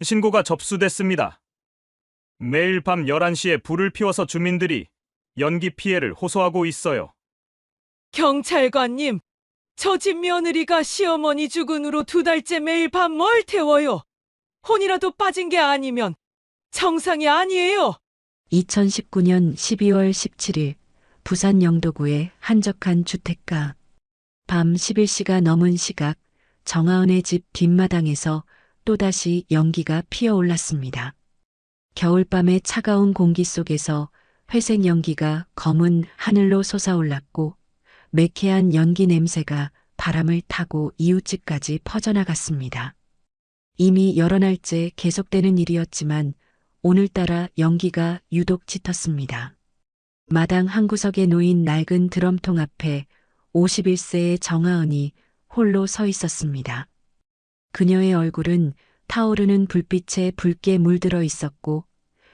신고가 접수됐습니다. 매일 밤 11시에 불을 피워서 주민들이 연기 피해를 호소하고 있어요. 경찰관님, 저 집 며느리가 시어머니 죽은 후로 2달째 매일 밤 뭘 태워요? 혼이라도 빠진 게 아니면 정상이 아니에요. 2019년 12월 17일 부산 영도구의 한적한 주택가. 밤 11시가 넘은 시각 정하은의 집 뒷마당에서 또다시 연기가 피어올랐습니다. 겨울밤의 차가운 공기 속에서 회색 연기가 검은 하늘로 솟아올랐고 매캐한 연기 냄새가 바람을 타고 이웃집까지 퍼져나갔습니다. 이미 여러 날째 계속되는 일이었지만 오늘따라 연기가 유독 짙었습니다. 마당 한 구석에 놓인 낡은 드럼통 앞에 51세의 정하은이 홀로 서 있었습니다. 그녀의 얼굴은 타오르는 불빛에 붉게 물들어 있었고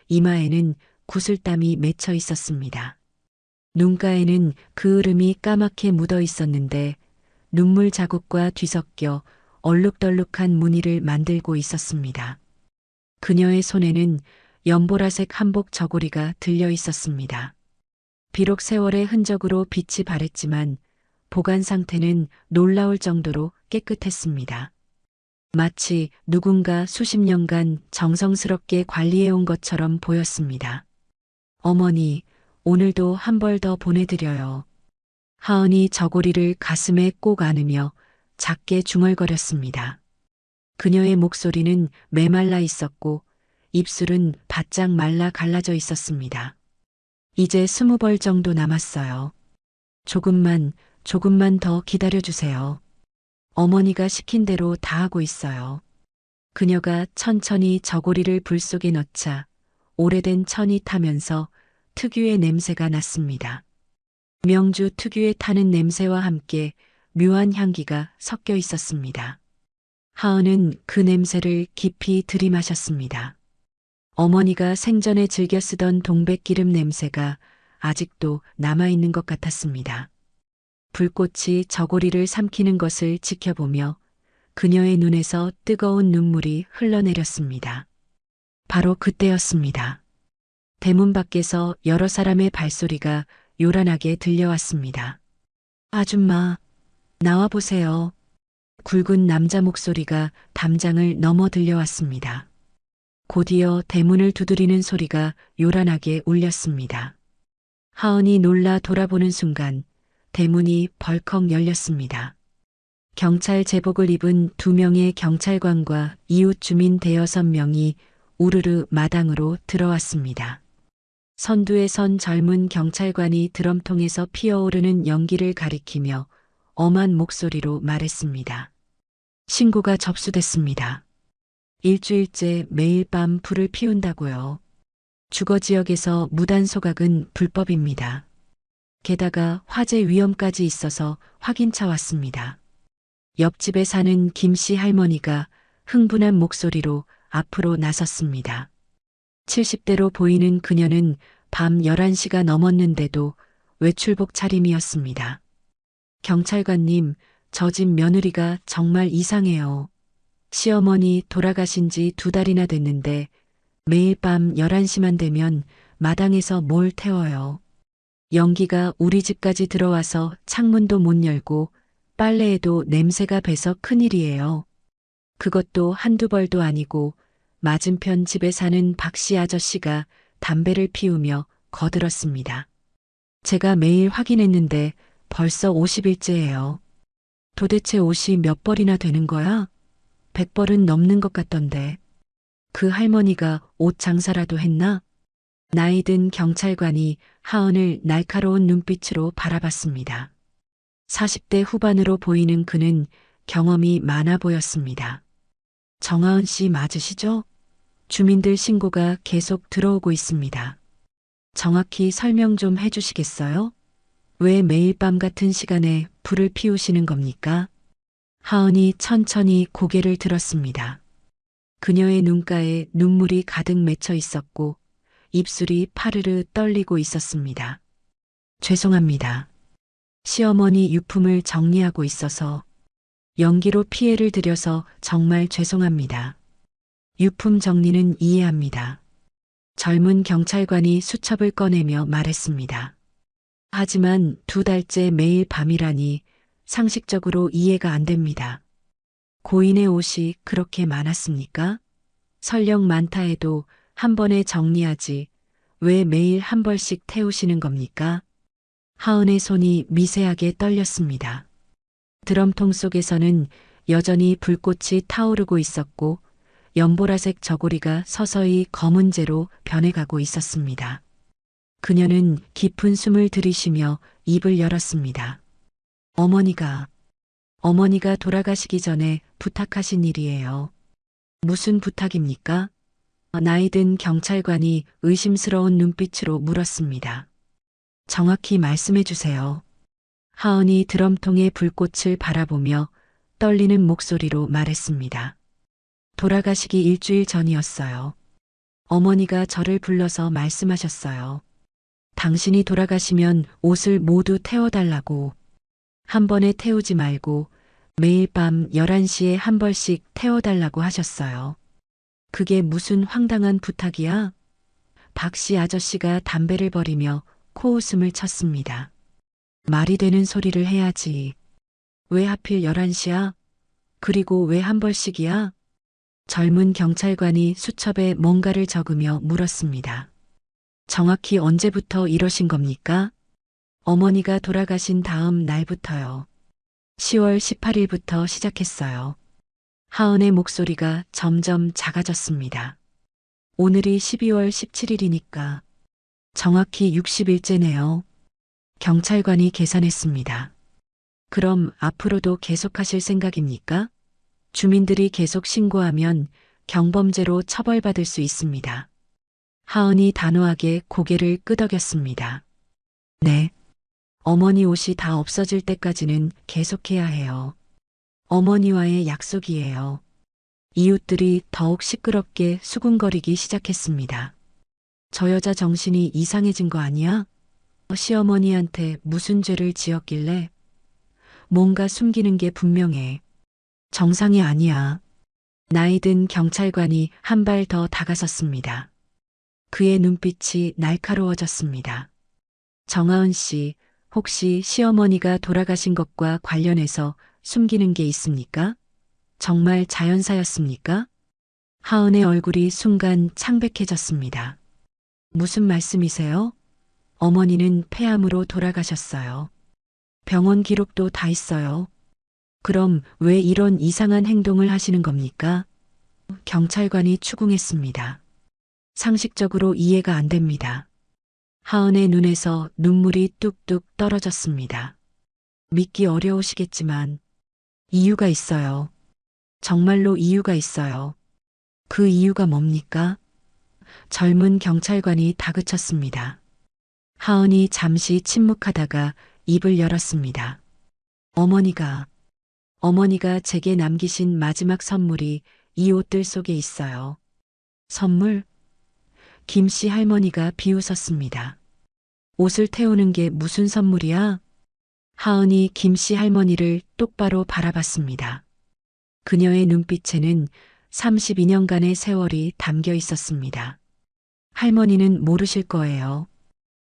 이마에는 구슬땀이 맺혀 있었습니다. 눈가에는 그을음이 까맣게 묻어 있었는데 눈물 자국과 뒤섞여 얼룩덜룩한 무늬를 만들고 있었습니다. 그녀의 손에는 연보라색 한복 저고리가 들려 있었습니다. 비록 세월의 흔적으로 빛이 바랬지만 보관 상태는 놀라울 정도로 깨끗했습니다. 마치 누군가 수십 년간 정성스럽게 관리해온 것처럼 보였습니다. 어머니, 오늘도 한 벌 더 보내드려요. 하은이 저고리를 가슴에 꼭 안으며 작게 중얼거렸습니다. 그녀의 목소리는 메말라 있었고 입술은 바짝 말라 갈라져 있었습니다. 이제 20벌 정도 남았어요. 조금만 더 기다려주세요. 어머니가 시킨 대로 다 하고 있어요. 그녀가 천천히 저고리를 불 속에 넣자 오래된 천이 타면서 특유의 냄새가 났습니다. 명주 특유의 타는 냄새와 함께 묘한 향기가 섞여 있었습니다. 하은은 그 냄새를 깊이 들이마셨습니다. 어머니가 생전에 즐겨 쓰던 동백기름 냄새가 아직도 남아있는 것 같았습니다. 불꽃이 저고리를 삼키는 것을 지켜보며 그녀의 눈에서 뜨거운 눈물이 흘러내렸습니다. 바로 그때였습니다. 대문 밖에서 여러 사람의 발소리가 요란하게 들려왔습니다. 아줌마, 나와보세요. 굵은 남자 목소리가 담장을 넘어 들려왔습니다. 곧이어 대문을 두드리는 소리가 요란하게 울렸습니다. 하은이 놀라 돌아보는 순간 대문이 벌컥 열렸습니다. 경찰 제복을 입은 2명의 경찰관과 이웃 주민 5~6명이 우르르 마당으로 들어왔습니다. 선두에 선 젊은 경찰관이 드럼통에서 피어오르는 연기를 가리키며 엄한 목소리로 말했습니다. 신고가 접수됐습니다. 일주일째 매일 밤 불을 피운다고요. 주거 지역에서 무단 소각은 불법입니다. 게다가 화재 위험까지 있어서 확인차 왔습니다. 옆집에 사는 김씨 할머니가 흥분한 목소리로 앞으로 나섰습니다. 70대로 보이는 그녀는 밤 11시가 넘었는데도 외출복 차림이었습니다. 경찰관님, 저 집 며느리가 정말 이상해요. 시어머니 돌아가신 지 2달이나 됐는데 매일 밤 11시만 되면 마당에서 뭘 태워요. 연기가 우리 집까지 들어와서 창문도 못 열고 빨래에도 냄새가 배서 큰일이에요. 그것도 한두 벌도 아니고 맞은편 집에 사는 박씨 아저씨가 담배를 피우며 거들었습니다. 제가 매일 확인했는데 벌써 50일째예요. 도대체 옷이 몇 벌이나 되는 거야? 100벌은 넘는 것 같던데. 그 할머니가 옷 장사라도 했나? 나이 든 경찰관이 하은을 날카로운 눈빛으로 바라봤습니다. 40대 후반으로 보이는 그는 경험이 많아 보였습니다. 정하은 씨 맞으시죠? 주민들 신고가 계속 들어오고 있습니다. 정확히 설명 좀 해주시겠어요? 왜 매일 밤 같은 시간에 불을 피우시는 겁니까? 하은이 천천히 고개를 들었습니다. 그녀의 눈가에 눈물이 가득 맺혀 있었고 입술이 파르르 떨리고 있었습니다. 죄송합니다. 시어머니 유품을 정리하고 있어서 연기로 피해를 드려서 정말 죄송합니다. 유품 정리는 이해합니다. 젊은 경찰관이 수첩을 꺼내며 말했습니다. 하지만 2달째 매일 밤이라니 상식적으로 이해가 안 됩니다. 고인의 옷이 그렇게 많았습니까? 설령 많다 해도 한 번에 정리하지 왜 매일 한 벌씩 태우시는 겁니까? 하은의 손이 미세하게 떨렸습니다. 드럼통 속에서는 여전히 불꽃이 타오르고 있었고 연보라색 저고리가 서서히 검은재로 변해가고 있었습니다. 그녀는 깊은 숨을 들이쉬며 입을 열었습니다. 어머니가 돌아가시기 전에 부탁하신 일이에요. 무슨 부탁입니까? 나이든 경찰관이 의심스러운 눈빛으로 물었습니다. 정확히 말씀해 주세요. 하은이 드럼통의 불꽃을 바라보며 떨리는 목소리로 말했습니다. 돌아가시기 일주일 전이었어요. 어머니가 저를 불러서 말씀하셨어요. 당신이 돌아가시면 옷을 모두 태워달라고. 한 번에 태우지 말고 매일 밤 11시에 한 벌씩 태워달라고 하셨어요. 그게 무슨 황당한 부탁이야? 박씨 아저씨가 담배를 버리며 코웃음을 쳤습니다. 말이 되는 소리를 해야지. 왜 하필 11시야? 그리고 왜 한 벌씩이야? 젊은 경찰관이 수첩에 뭔가를 적으며 물었습니다. 정확히 언제부터 이러신 겁니까? 어머니가 돌아가신 다음 날부터요. 10월 18일부터 시작했어요. 하은의 목소리가 점점 작아졌습니다. 오늘이 12월 17일이니까 정확히 60일째네요. 경찰관이 계산했습니다. 그럼 앞으로도 계속하실 생각입니까? 주민들이 계속 신고하면 경범죄로 처벌받을 수 있습니다. 하은이 단호하게 고개를 끄덕였습니다. 네. 어머니 옷이 다 없어질 때까지는 계속해야 해요. 어머니와의 약속이에요. 이웃들이 더욱 시끄럽게 수군거리기 시작했습니다. 저 여자 정신이 이상해진 거 아니야? 시어머니한테 무슨 죄를 지었길래? 뭔가 숨기는 게 분명해. 정상이 아니야. 나이든 경찰관이 한 발 더 다가섰습니다. 그의 눈빛이 날카로워졌습니다. 정하은 씨, 혹시 시어머니가 돌아가신 것과 관련해서 숨기는 게 있습니까? 정말 자연사였습니까? 하은의 얼굴이 순간 창백해졌습니다. 무슨 말씀이세요? 어머니는 폐암으로 돌아가셨어요. 병원 기록도 다 있어요. 그럼 왜 이런 이상한 행동을 하시는 겁니까? 경찰관이 추궁했습니다. 상식적으로 이해가 안 됩니다. 하은의 눈에서 눈물이 뚝뚝 떨어졌습니다. 믿기 어려우시겠지만 이유가 있어요. 정말로 이유가 있어요. 그 이유가 뭡니까? 젊은 경찰관이 다그쳤습니다. 하은이 잠시 침묵하다가 입을 열었습니다. 어머니가 제게 남기신 마지막 선물이 이 옷들 속에 있어요. 선물? 김씨 할머니가 비웃었습니다. 옷을 태우는 게 무슨 선물이야? 하은이 김씨 할머니를 똑바로 바라봤습니다. 그녀의 눈빛에는 32년간의 세월이 담겨 있었습니다. 할머니는 모르실 거예요.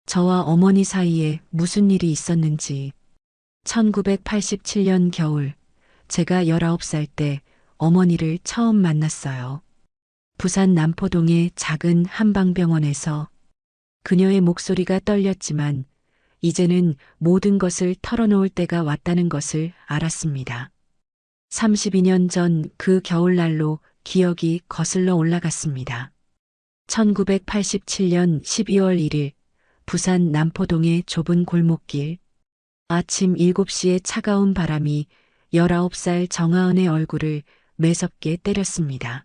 저와 어머니 사이에 무슨 일이 있었는지. 1987년 겨울, 제가 19살 때 어머니를 처음 만났어요. 부산 남포동의 작은 한방병원에서. 그녀의 목소리가 떨렸지만 이제는 모든 것을 털어놓을 때가 왔다는 것을 알았습니다. 32년 전 그 겨울날로 기억이 거슬러 올라갔습니다. 1987년 12월 1일 부산 남포동의 좁은 골목길. 아침 7시에 차가운 바람이 19살 정하은의 얼굴을 매섭게 때렸습니다.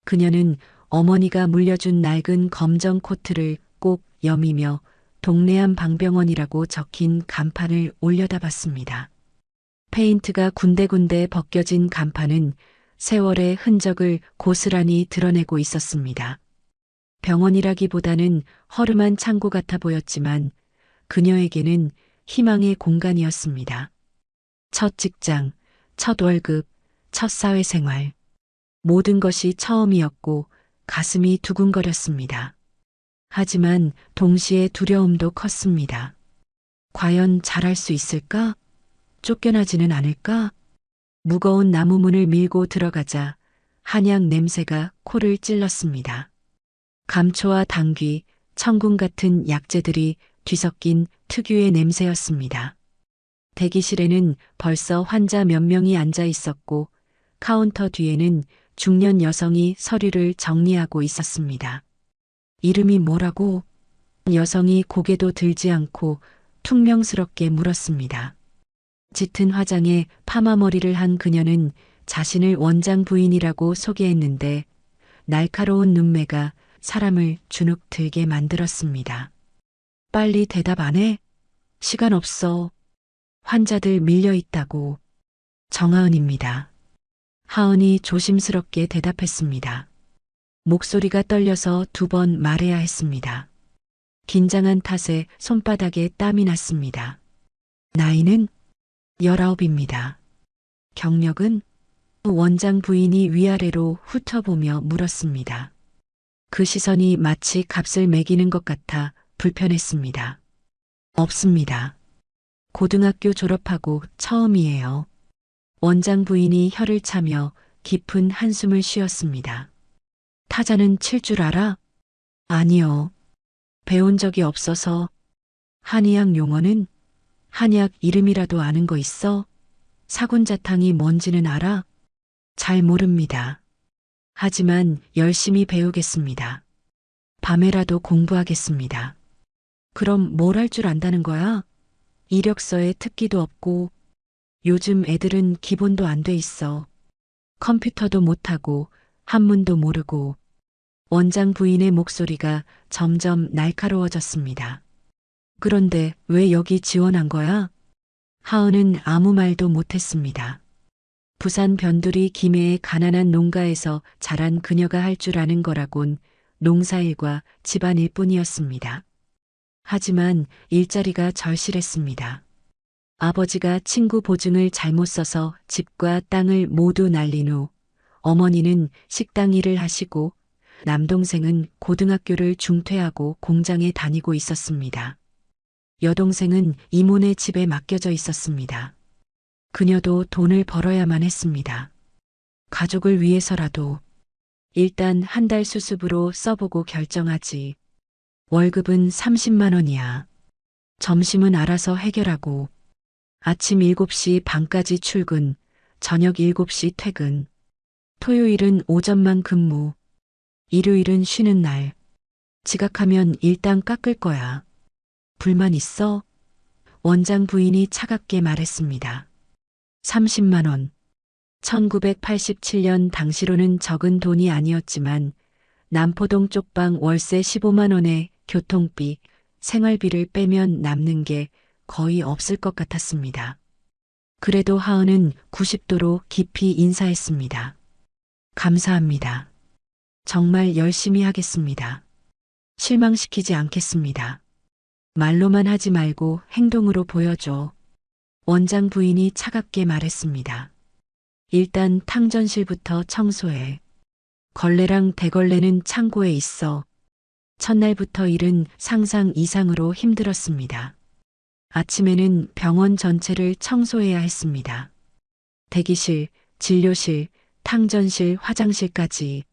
그녀는 어머니가 물려준 낡은 검정 코트를 꼭 여미며 동래안 방병원이라고 적힌 간판을 올려다봤습니다. 페인트가 군데군데 벗겨진 간판은 세월의 흔적을 고스란히 드러내고 있었습니다. 병원이라기보다는 허름한 창고 같아 보였지만 그녀에게는 희망의 공간이었습니다. 첫 직장, 첫 월급, 첫 사회생활. 모든 것이 처음이었고 가슴이 두근거렸습니다. 하지만 동시에 두려움도 컸습니다. 과연 잘할 수 있을까? 쫓겨나지는 않을까? 무거운 나무문을 밀고 들어가자 한약 냄새가 코를 찔렀습니다. 감초와 당귀, 청군 같은 약재들이 뒤섞인 특유의 냄새였습니다. 대기실에는 벌써 환자 몇 명이 앉아 있었고 카운터 뒤에는 중년 여성이 서류를 정리하고 있었습니다. 이름이 뭐라고? 여성이 고개도 들지 않고 퉁명스럽게 물었습니다. 짙은 화장에 파마머리를 한 그녀는 자신을 원장 부인이라고 소개했는데 날카로운 눈매가 사람을 주눅 들게 만들었습니다. 빨리 대답 안 해? 시간 없어. 환자들 밀려 있다고. 정하은입니다. 하은이 조심스럽게 대답했습니다. 목소리가 떨려서 2번 말해야 했습니다. 긴장한 탓에 손바닥에 땀이 났습니다. 나이는 19입니다. 경력은? 원장 부인이 위아래로 훑어보며 물었습니다. 그 시선이 마치 값을 매기는 것 같아 불편했습니다. 없습니다. 고등학교 졸업하고 처음이에요. 원장 부인이 혀를 차며 깊은 한숨을 쉬었습니다. 타자는 칠 줄 알아? 아니요. 배운 적이 없어서. 한의학 용어는? 한약 이름이라도 아는 거 있어? 사군자탕이 뭔지는 알아? 잘 모릅니다. 하지만 열심히 배우겠습니다. 밤에라도 공부하겠습니다. 그럼 뭘 할 줄 안다는 거야? 이력서에 특기도 없고 요즘 애들은 기본도 안 돼 있어. 컴퓨터도 못하고 한문도 모르고. 원장 부인의 목소리가 점점 날카로워졌습니다. 그런데 왜 여기 지원한 거야? 하은은 아무 말도 못했습니다. 부산 변두리 김해의 가난한 농가에서 자란 그녀가 할 줄 아는 거라곤 농사일과 집안일 뿐이었습니다. 하지만 일자리가 절실했습니다. 아버지가 친구 보증을 잘못 써서 집과 땅을 모두 날린 후 어머니는 식당 일을 하시고 남동생은 고등학교를 중퇴하고 공장에 다니고 있었습니다. 여동생은 이모네 집에 맡겨져 있었습니다. 그녀도 돈을 벌어야만 했습니다. 가족을 위해서라도 일단 한 달 수습으로 써보고 결정하지. 월급은 30만 원이야. 점심은 알아서 해결하고 아침 7시 반까지 출근, 저녁 7시 퇴근. 토요일은 오전만 근무. 일요일은 쉬는 날. 지각하면 일당 깎을 거야. 불만 있어? 원장 부인이 차갑게 말했습니다. 30만 원. 1987년 당시로는 적은 돈이 아니었지만 남포동 쪽방 월세 15만 원에 교통비, 생활비를 빼면 남는 게 거의 없을 것 같았습니다. 그래도 하은은 90도로 깊이 인사했습니다. 감사합니다. 정말 열심히 하겠습니다. 실망시키지 않겠습니다. 말로만 하지 말고 행동으로 보여줘. 원장 부인이 차갑게 말했습니다. 일단 탕전실부터 청소해. 걸레랑 대걸레는 창고에 있어. 첫날부터 일은 상상 이상으로 힘들었습니다. 아침에는 병원 전체를 청소해야 했습니다. 대기실, 진료실, 탕전실, 화장실까지.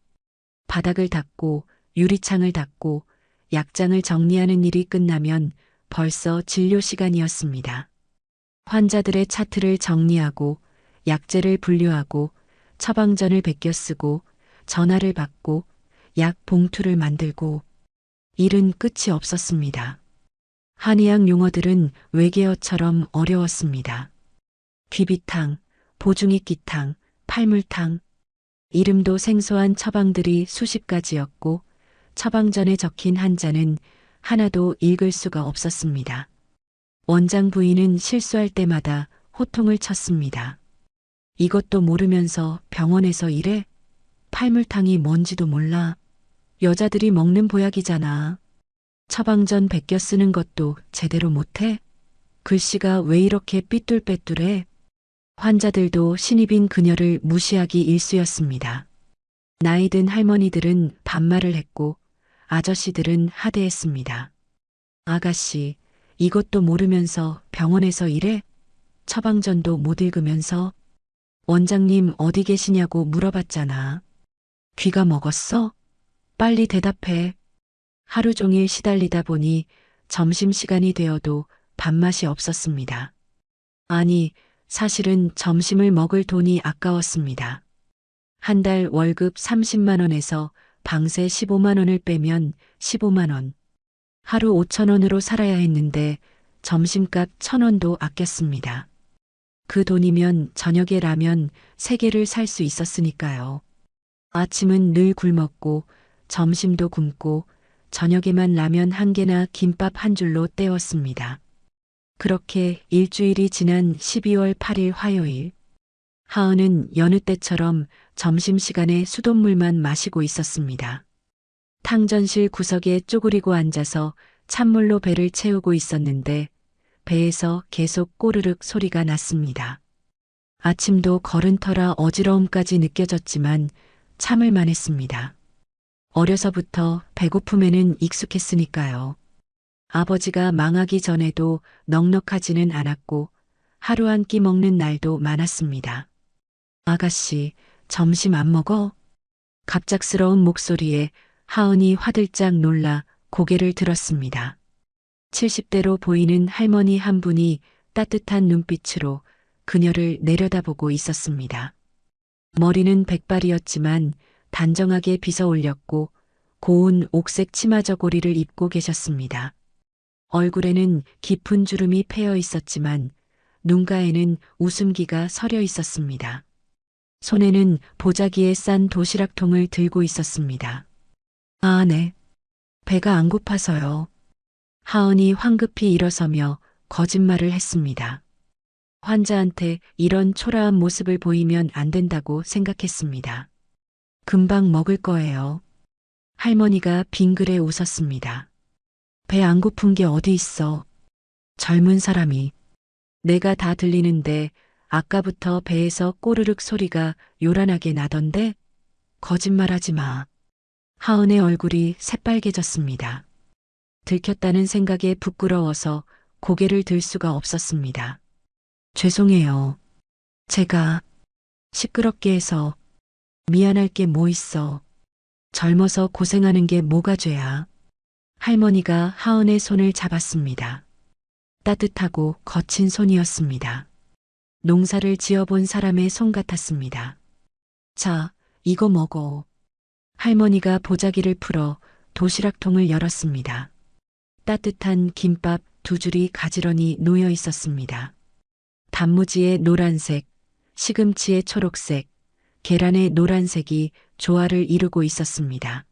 바닥을 닦고 유리창을 닦고 약장을 정리하는 일이 끝나면 벌써 진료 시간이었습니다. 환자들의 차트를 정리하고 약재를 분류하고 처방전을 베껴 쓰고 전화를 받고 약 봉투를 만들고 일은 끝이 없었습니다. 한의학 용어들은 외계어처럼 어려웠습니다. 귀비탕, 보중이끼탕, 팔물탕. 이름도 생소한 처방들이 수십 가지였고 처방전에 적힌 한자는 하나도 읽을 수가 없었습니다. 원장 부인은 실수할 때마다 호통을 쳤습니다. 이것도 모르면서 병원에서 일해? 팔물탕이 뭔지도 몰라. 여자들이 먹는 보약이잖아. 처방전 베껴 쓰는 것도 제대로 못해? 글씨가 왜 이렇게 삐뚤빼뚤해? 환자들도 신입인 그녀를 무시하기 일쑤였습니다. 나이든 할머니들은 반말을 했고 아저씨들은 하대했습니다. 아가씨, 이것도 모르면서 병원에서 일해? 처방전도 못 읽으면서? 원장님 어디 계시냐고 물어봤잖아. 귀가 먹었어? 빨리 대답해. 하루 종일 시달리다 보니 점심시간이 되어도 밥맛이 없었습니다. 아니, 사실은 점심을 먹을 돈이 아까웠습니다. 한 달 월급 30만 원에서 방세 15만 원을 빼면 15만 원. 하루 5천 원으로 살아야 했는데 점심값 1,000원도 아꼈습니다. 그 돈이면 저녁에 라면 3개를 살 수 있었으니까요. 아침은 늘 굶었고 점심도 굶고 저녁에만 라면 1개나 김밥 1줄로 때웠습니다. 그렇게 일주일이 지난 12월 8일 화요일, 하은은 여느 때처럼 점심시간에 수돗물만 마시고 있었습니다. 탕전실 구석에 쪼그리고 앉아서 찬물로 배를 채우고 있었는데 배에서 계속 꼬르륵 소리가 났습니다. 아침도 걸은 터라 어지러움까지 느껴졌지만 참을만 했습니다. 어려서부터 배고픔에는 익숙했으니까요. 아버지가 망하기 전에도 넉넉하지는 않았고 하루 한 끼 먹는 날도 많았습니다. 아가씨, 점심 안 먹어? 갑작스러운 목소리에 하은이 화들짝 놀라 고개를 들었습니다. 70대로 보이는 할머니 한 분이 따뜻한 눈빛으로 그녀를 내려다보고 있었습니다. 머리는 백발이었지만 단정하게 빗어 올렸고 고운 옥색 치마 저고리를 입고 계셨습니다. 얼굴에는 깊은 주름이 패여 있었지만 눈가에는 웃음기가 서려 있었습니다. 손에는 보자기에 싼 도시락통을 들고 있었습니다. 아, 네. 배가 안 고파서요. 하은이 황급히 일어서며 거짓말을 했습니다. 환자한테 이런 초라한 모습을 보이면 안 된다고 생각했습니다. 금방 먹을 거예요. 할머니가 빙그레 웃었습니다. 배 안 고픈 게 어디 있어. 젊은 사람이. 내가 다 들리는데 아까부터 배에서 꼬르륵 소리가 요란하게 나던데? 거짓말하지 마. 하은의 얼굴이 새빨개졌습니다. 들켰다는 생각에 부끄러워서 고개를 들 수가 없었습니다. 죄송해요. 제가 시끄럽게 해서 미안할 게 뭐 있어. 젊어서 고생하는 게 뭐가 죄야. 할머니가 하은의 손을 잡았습니다. 따뜻하고 거친 손이었습니다. 농사를 지어본 사람의 손 같았습니다. 자, 이거 먹어. 할머니가 보자기를 풀어 도시락통을 열었습니다. 따뜻한 김밥 2줄이 가지런히 놓여 있었습니다. 단무지의 노란색, 시금치의 초록색, 계란의 노란색이 조화를 이루고 있었습니다.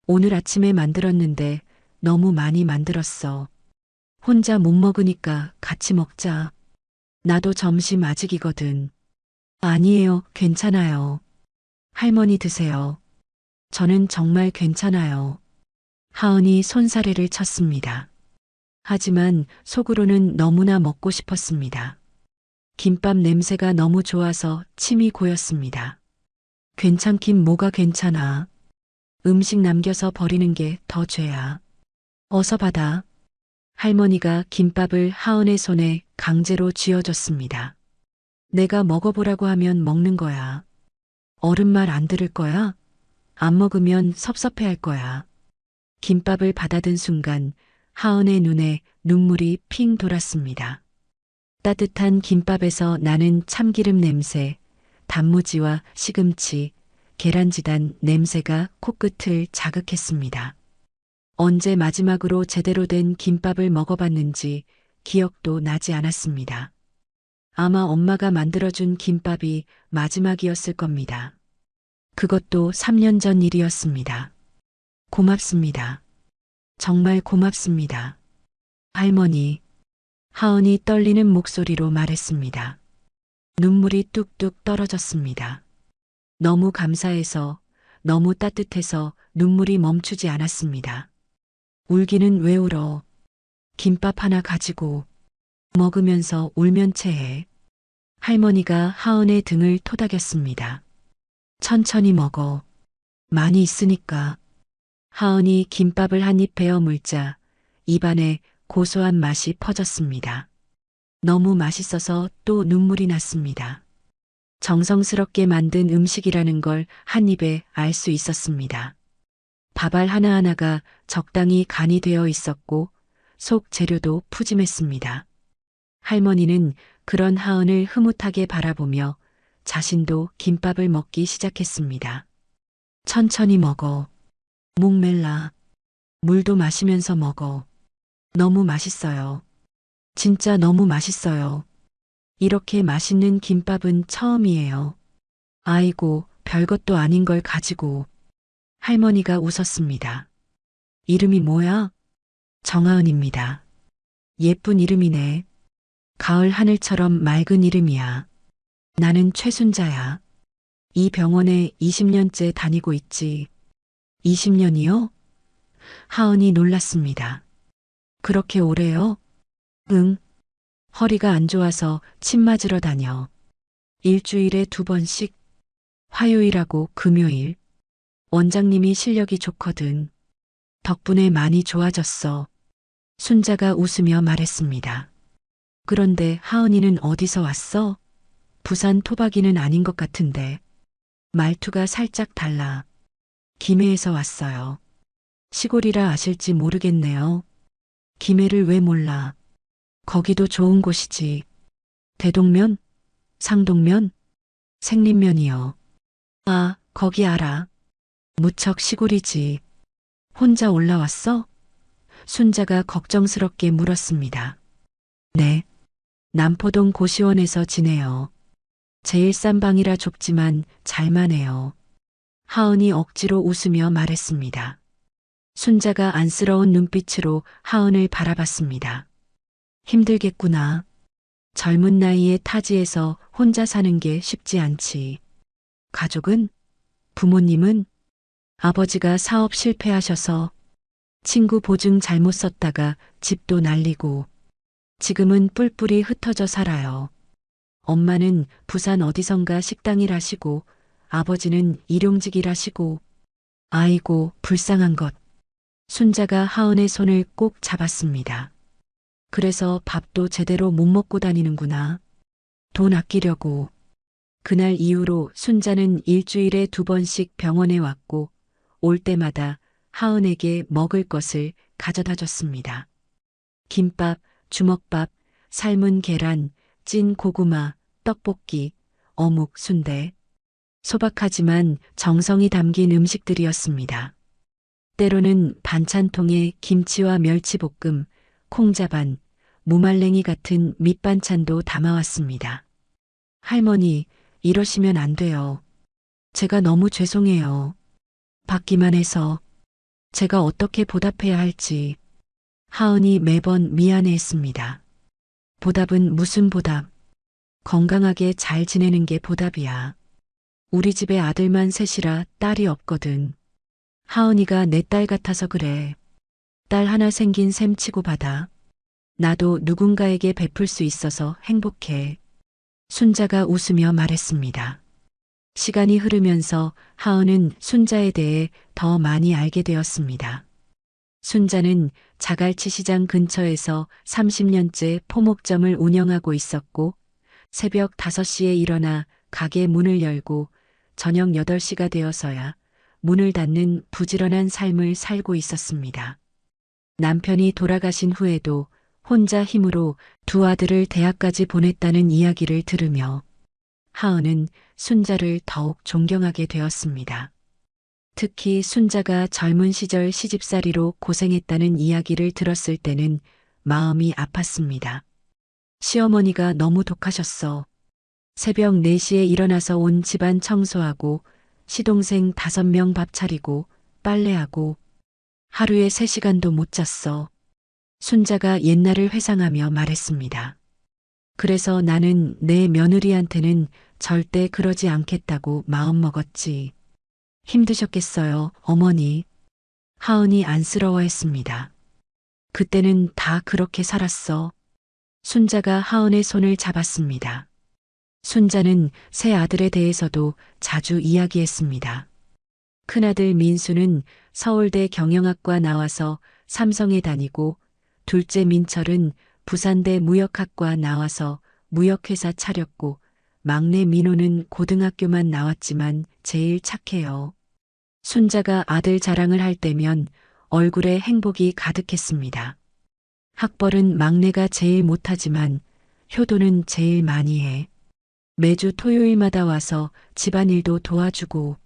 오늘 아침에 만들었는데 너무 많이 만들었어. 혼자 못 먹으니까 같이 먹자. 나도 점심 아직이거든. 아니에요, 괜찮아요. 할머니 드세요. 저는 정말 괜찮아요. 하은이 손사래를 쳤습니다. 하지만 속으로는 너무나 먹고 싶었습니다. 김밥 냄새가 너무 좋아서 침이 고였습니다. 괜찮긴 뭐가 괜찮아. 음식 남겨서 버리는 게 더 죄야. 어서 받아. 할머니가 김밥을 하은의 손에 강제로 쥐어줬습니다. 내가 먹어보라고 하면 먹는 거야. 어른 말 안 들을 거야? 안 먹으면 섭섭해할 거야. 김밥을 받아든 순간 하은의 눈에 눈물이 핑 돌았습니다. 따뜻한 김밥에서 나는 참기름 냄새, 단무지와 시금치, 계란지단 냄새가 코끝을 자극했습니다. 언제 마지막으로 제대로 된 김밥을 먹어봤는지 기억도 나지 않았습니다. 아마 엄마가 만들어준 김밥이 마지막이었을 겁니다. 그것도 3년 전 일이었습니다. 고맙습니다. 정말 고맙습니다. 할머니, 하은이 떨리는 목소리로 말했습니다. 눈물이 뚝뚝 떨어졌습니다. 너무 감사해서, 너무 따뜻해서 눈물이 멈추지 않았습니다. 울기는 왜 울어? 김밥 하나 가지고 먹으면서 울면 체해. 할머니가 하은의 등을 토닥였습니다. 천천히 먹어. 많이 있으니까. 하은이 김밥을 한 입 베어 물자 입안에 고소한 맛이 퍼졌습니다. 너무 맛있어서 또 눈물이 났습니다. 정성스럽게 만든 음식이라는 걸 한 입에 알 수 있었습니다. 밥알 하나하나가 적당히 간이 되어 있었고 속 재료도 푸짐했습니다. 할머니는 그런 하은을 흐뭇하게 바라보며 자신도 김밥을 먹기 시작했습니다. 천천히 먹어. 목 멜라. 물도 마시면서 먹어. 너무 맛있어요. 진짜 너무 맛있어요. 이렇게 맛있는 김밥은 처음이에요. 아이고, 별것도 아닌 걸 가지고. 할머니가 웃었습니다. 이름이 뭐야? 정하은입니다. 예쁜 이름이네. 가을 하늘처럼 맑은 이름이야. 나는 최순자야. 이 병원에 20년째 다니고 있지. 20년이요? 하은이 놀랐습니다. 그렇게 오래요? 응. 허리가 안 좋아서 침 맞으러 다녀. 일주일에 2번씩. 화요일하고 금요일. 원장님이 실력이 좋거든. 덕분에 많이 좋아졌어. 순자가 웃으며 말했습니다. 그런데 하은이는 어디서 왔어? 부산 토박이는 아닌 것 같은데. 말투가 살짝 달라. 김해에서 왔어요. 시골이라 아실지 모르겠네요. 김해를 왜 몰라? 거기도 좋은 곳이지. 대동면? 상동면? 생림면이요. 아, 거기 알아. 무척 시골이지. 혼자 올라왔어? 순자가 걱정스럽게 물었습니다. 네. 남포동 고시원에서 지내요. 제일 싼 방이라 좁지만 잘만해요. 하은이 억지로 웃으며 말했습니다. 순자가 안쓰러운 눈빛으로 하은을 바라봤습니다. 힘들겠구나. 젊은 나이에 타지에서 혼자 사는 게 쉽지 않지. 가족은? 부모님은? 아버지가 사업 실패하셔서 친구 보증 잘못 썼다가 집도 날리고 지금은 뿔뿔이 흩어져 살아요. 엄마는 부산 어디선가 식당 일하시고 아버지는 일용직 일하시고 아이고 불쌍한 것. 순자가 하은의 손을 꼭 잡았습니다. 그래서 밥도 제대로 못 먹고 다니는구나. 돈 아끼려고. 그날 이후로 순자는 일주일에 2번씩 병원에 왔고 올 때마다 하은에게 먹을 것을 가져다 줬습니다. 김밥, 주먹밥, 삶은 계란, 찐 고구마, 떡볶이, 어묵, 순대. 소박하지만 정성이 담긴 음식들이었습니다. 때로는 반찬통에 김치와 멸치볶음, 콩자반, 무말랭이 같은 밑반찬도 담아왔습니다. 할머니, 이러시면 안 돼요. 제가 너무 죄송해요. 받기만 해서 제가 어떻게 보답해야 할지. 하은이 매번 미안해했습니다. 보답은 무슨 보답? 건강하게 잘 지내는 게 보답이야. 우리 집에 아들만 셋이라 딸이 없거든. 하은이가 내 딸 같아서 그래. 딸 하나 생긴 셈 치고 받아. 나도 누군가에게 베풀 수 있어서 행복해. 순자가 웃으며 말했습니다. 시간이 흐르면서 하은은 순자에 대해 더 많이 알게 되었습니다. 순자는 자갈치 시장 근처에서 30년째 포목점을 운영하고 있었고 새벽 5시에 일어나 가게 문을 열고 저녁 8시가 되어서야 문을 닫는 부지런한 삶을 살고 있었습니다. 남편이 돌아가신 후에도 혼자 힘으로 2 아들을 대학까지 보냈다는 이야기를 들으며 하은은 순자를 더욱 존경하게 되었습니다. 특히 순자가 젊은 시절 시집살이로 고생했다는 이야기를 들었을 때는 마음이 아팠습니다. 시어머니가 너무 독하셨어. 새벽 4시에 일어나서 온 집안 청소하고 시동생 5명 밥 차리고 빨래하고 하루에 3시간도 못 잤어. 순자가 옛날을 회상하며 말했습니다. 그래서 나는 내 며느리한테는 절대 그러지 않겠다고 마음먹었지. 힘드셨겠어요, 어머니. 하은이 안쓰러워했습니다. 그때는 다 그렇게 살았어. 순자가 하은의 손을 잡았습니다. 순자는 새 아들에 대해서도 자주 이야기했습니다. 큰아들 민수는 서울대 경영학과 나와서 삼성에 다니고 둘째 민철은 부산대 무역학과 나와서 무역회사 차렸고 막내 민호는 고등학교만 나왔지만 제일 착해요. 손자가 아들 자랑을 할 때면 얼굴에 행복이 가득했습니다. 학벌은 막내가 제일 못하지만 효도는 제일 많이 해. 매주 토요일마다 와서 집안일도 도와주고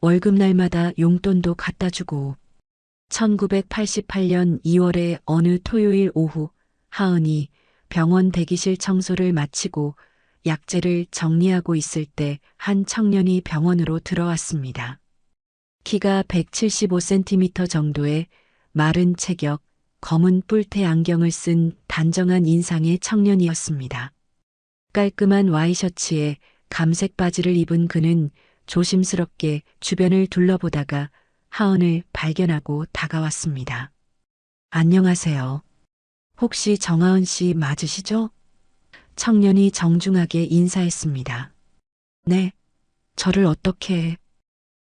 월급날마다 용돈도 갖다 주고 1988년 2월에 어느 토요일 오후 하은이 병원 대기실 청소를 마치고 약재를 정리하고 있을 때 한 청년이 병원으로 들어왔습니다. 키가 175cm 정도의 마른 체격, 검은 뿔테 안경을 쓴 단정한 인상의 청년이었습니다. 깔끔한 와이셔츠에 감색 바지를 입은 그는 조심스럽게 주변을 둘러보다가 하은을 발견하고 다가왔습니다. 안녕하세요. 혹시 정하은 씨 맞으시죠? 청년이 정중하게 인사했습니다. 네, 저를 어떻게...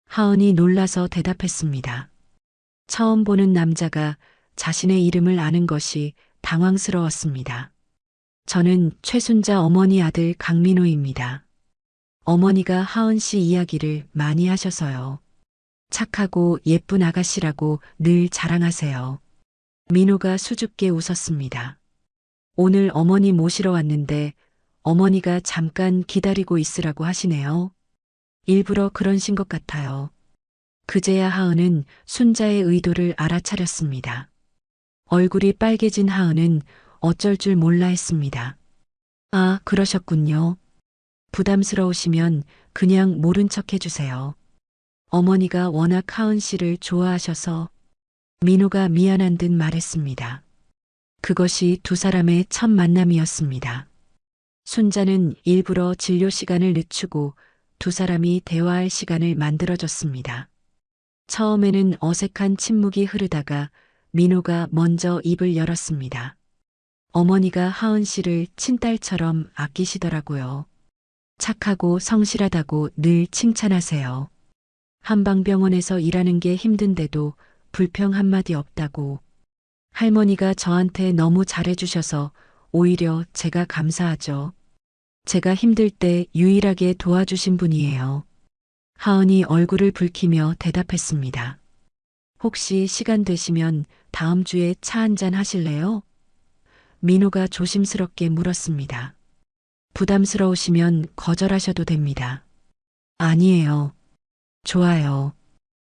하은이 놀라서 대답했습니다. 처음 보는 남자가 자신의 이름을 아는 것이 당황스러웠습니다. 저는 최순자 어머니 아들 강민호입니다. 어머니가 하은 씨 이야기를 많이 하셔서요. 착하고 예쁜 아가씨라고 늘 자랑하세요. 민호가 수줍게 웃었습니다. 오늘 어머니 모시러 왔는데 어머니가 잠깐 기다리고 있으라고 하시네요. 일부러 그러신 것 같아요. 그제야 하은은 순자의 의도를 알아차렸습니다. 얼굴이 빨개진 하은은 어쩔 줄 몰라 했습니다. 아, 그러셨군요. 부담스러우시면 그냥 모른 척 해주세요. 어머니가 워낙 하은 씨를 좋아하셔서 민호가 미안한 듯 말했습니다. 그것이 두 사람의 첫 만남이었습니다. 순자는 일부러 진료 시간을 늦추고 두 사람이 대화할 시간을 만들어줬습니다. 처음에는 어색한 침묵이 흐르다가 민호가 먼저 입을 열었습니다. 어머니가 하은 씨를 친딸처럼 아끼시더라고요. 착하고 성실하다고 늘 칭찬하세요. 한방병원에서 일하는 게 힘든데도 불평 한마디 없다고. 할머니가 저한테 너무 잘해주셔서 오히려 제가 감사하죠. 제가 힘들 때 유일하게 도와주신 분이에요. 하은이 얼굴을 붉히며 대답했습니다. 혹시 시간 되시면 다음 주에 차 한잔 하실래요? 민호가 조심스럽게 물었습니다. 부담스러우시면 거절하셔도 됩니다. 아니에요. 좋아요.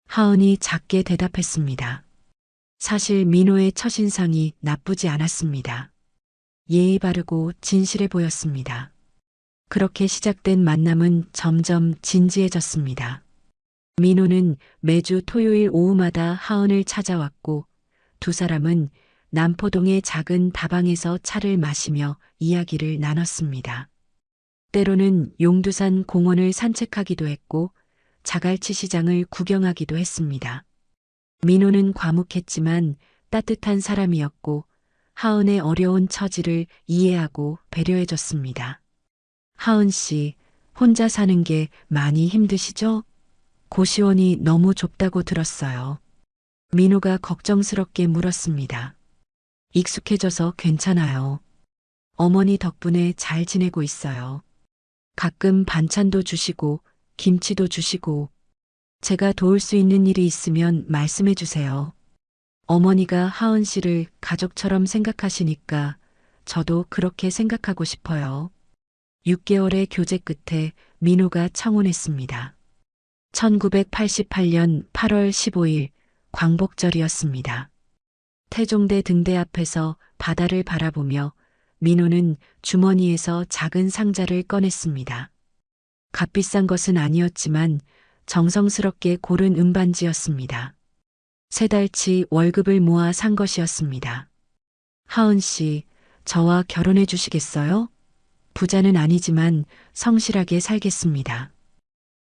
하은이 작게 대답했습니다. 사실 민호의 첫인상이 나쁘지 않았습니다. 예의 바르고 진실해 보였습니다. 그렇게 시작된 만남은 점점 진지해졌습니다. 민호는 매주 토요일 오후마다 하은을 찾아왔고 두 사람은 남포동의 작은 다방에서 차를 마시며 이야기를 나눴습니다. 때로는 용두산 공원을 산책하기도 했고 자갈치 시장을 구경하기도 했습니다. 민호는 과묵했지만 따뜻한 사람이었고 하은의 어려운 처지를 이해하고 배려해줬습니다. 하은 씨, 혼자 사는 게 많이 힘드시죠? 고시원이 너무 좁다고 들었어요. 민호가 걱정스럽게 물었습니다. 익숙해져서 괜찮아요. 어머니 덕분에 잘 지내고 있어요. 가끔 반찬도 주시고 김치도 주시고 제가 도울 수 있는 일이 있으면 말씀해 주세요. 어머니가 하은 씨를 가족처럼 생각하시니까 저도 그렇게 생각하고 싶어요. 6개월의 교제 끝에 민호가 청혼했습니다. 1988년 8월 15일 광복절이었습니다. 태종대 등대 앞에서 바다를 바라보며 민호는 주머니에서 작은 상자를 꺼냈습니다. 값비싼 것은 아니었지만 정성스럽게 고른 은반지였습니다. 3달치 월급을 모아 산 것이었습니다. 하은 씨, 저와 결혼해 주시겠어요? 부자는 아니지만 성실하게 살겠습니다.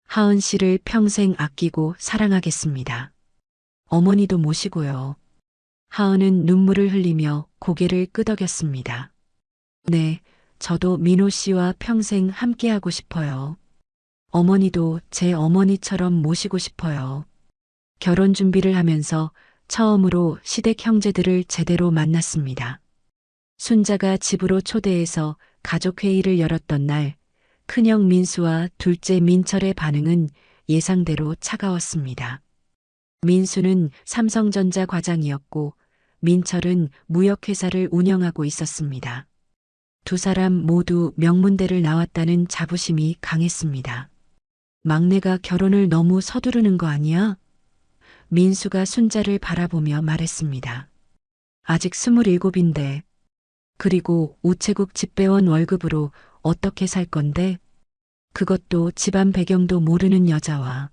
하은 씨를 평생 아끼고 사랑하겠습니다. 어머니도 모시고요. 하은은 눈물을 흘리며 고개를 끄덕였습니다. 네, 저도 민호 씨와 평생 함께하고 싶어요. 어머니도 제 어머니처럼 모시고 싶어요. 결혼 준비를 하면서 처음으로 시댁 형제들을 제대로 만났습니다. 순자가 집으로 초대해서 가족회의를 열었던 날, 큰형 민수와 둘째 민철의 반응은 예상대로 차가웠습니다. 민수는 삼성전자 과장이었고 민철은 무역회사를 운영하고 있었습니다. 두 사람 모두 명문대를 나왔다는 자부심이 강했습니다. 막내가 결혼을 너무 서두르는 거 아니야? 민수가 순자를 바라보며 말했습니다. 아직 27인데. 그리고 우체국 집배원 월급으로 어떻게 살 건데? 그것도 집안 배경도 모르는 여자와.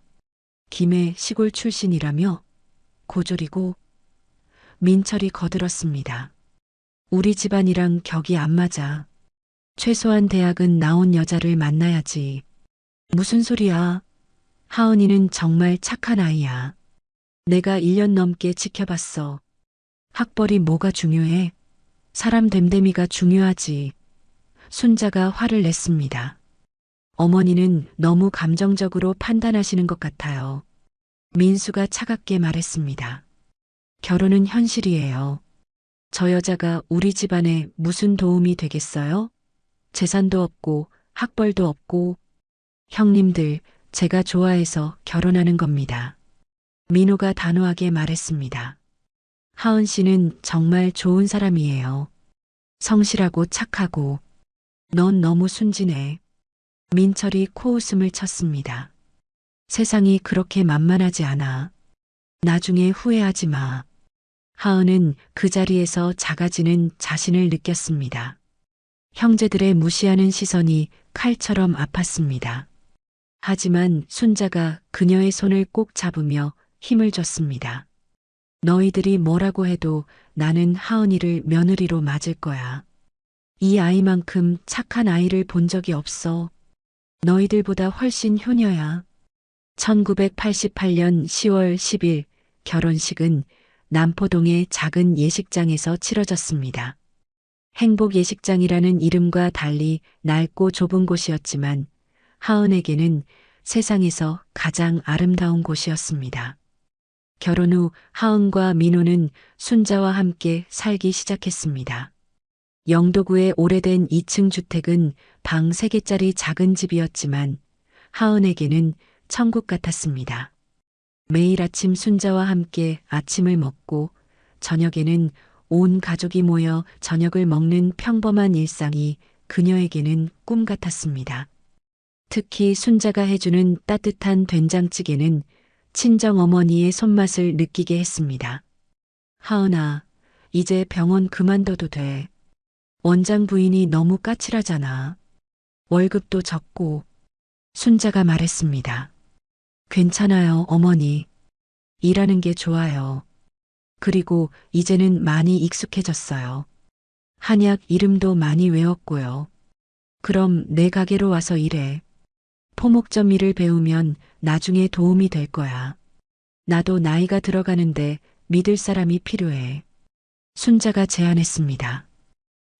김해 시골 출신이라며? 고졸이고. 민철이 거들었습니다. 우리 집안이랑 격이 안 맞아. 최소한 대학은 나온 여자를 만나야지. 무슨 소리야? 하은이는 정말 착한 아이야. 내가 1년 넘게 지켜봤어. 학벌이 뭐가 중요해? 사람 됨됨이가 중요하지. 순자가 화를 냈습니다. 어머니는 너무 감정적으로 판단하시는 것 같아요. 민수가 차갑게 말했습니다. 결혼은 현실이에요. 저 여자가 우리 집안에 무슨 도움이 되겠어요? 재산도 없고 학벌도 없고. 형님들, 제가 좋아해서 결혼하는 겁니다. 민호가 단호하게 말했습니다. 하은 씨는 정말 좋은 사람이에요. 성실하고 착하고. 넌 너무 순진해. 민철이 코웃음을 쳤습니다. 세상이 그렇게 만만하지 않아. 나중에 후회하지 마. 하은은 그 자리에서 작아지는 자신을 느꼈습니다. 형제들의 무시하는 시선이 칼처럼 아팠습니다. 하지만 순자가 그녀의 손을 꼭 잡으며 힘을 줬습니다. 너희들이 뭐라고 해도 나는 하은이를 며느리로 맞을 거야. 이 아이만큼 착한 아이를 본 적이 없어. 너희들보다 훨씬 효녀야. 1988년 10월 10일 결혼식은 남포동의 작은 예식장에서 치러졌습니다. 행복 예식장이라는 이름과 달리 낡고 좁은 곳이었지만 하은에게는 세상에서 가장 아름다운 곳이었습니다. 결혼 후 하은과 민호는 순자와 함께 살기 시작했습니다. 영도구의 오래된 2층 주택은 방 3개짜리 작은 집이었지만 하은에게는 천국 같았습니다. 매일 아침 순자와 함께 아침을 먹고 저녁에는 온 가족이 모여 저녁을 먹는 평범한 일상이 그녀에게는 꿈 같았습니다. 특히 순자가 해주는 따뜻한 된장찌개는 친정어머니의 손맛을 느끼게 했습니다. 하은아, 이제 병원 그만둬도 돼. 원장 부인이 너무 까칠하잖아. 월급도 적고. 순자가 말했습니다. 괜찮아요, 어머니. 일하는 게 좋아요. 그리고 이제는 많이 익숙해졌어요. 한약 이름도 많이 외웠고요. 그럼 내 가게로 와서 일해. 포목점 일을 배우면 나중에 도움이 될 거야. 나도 나이가 들어가는데 믿을 사람이 필요해. 순자가 제안했습니다.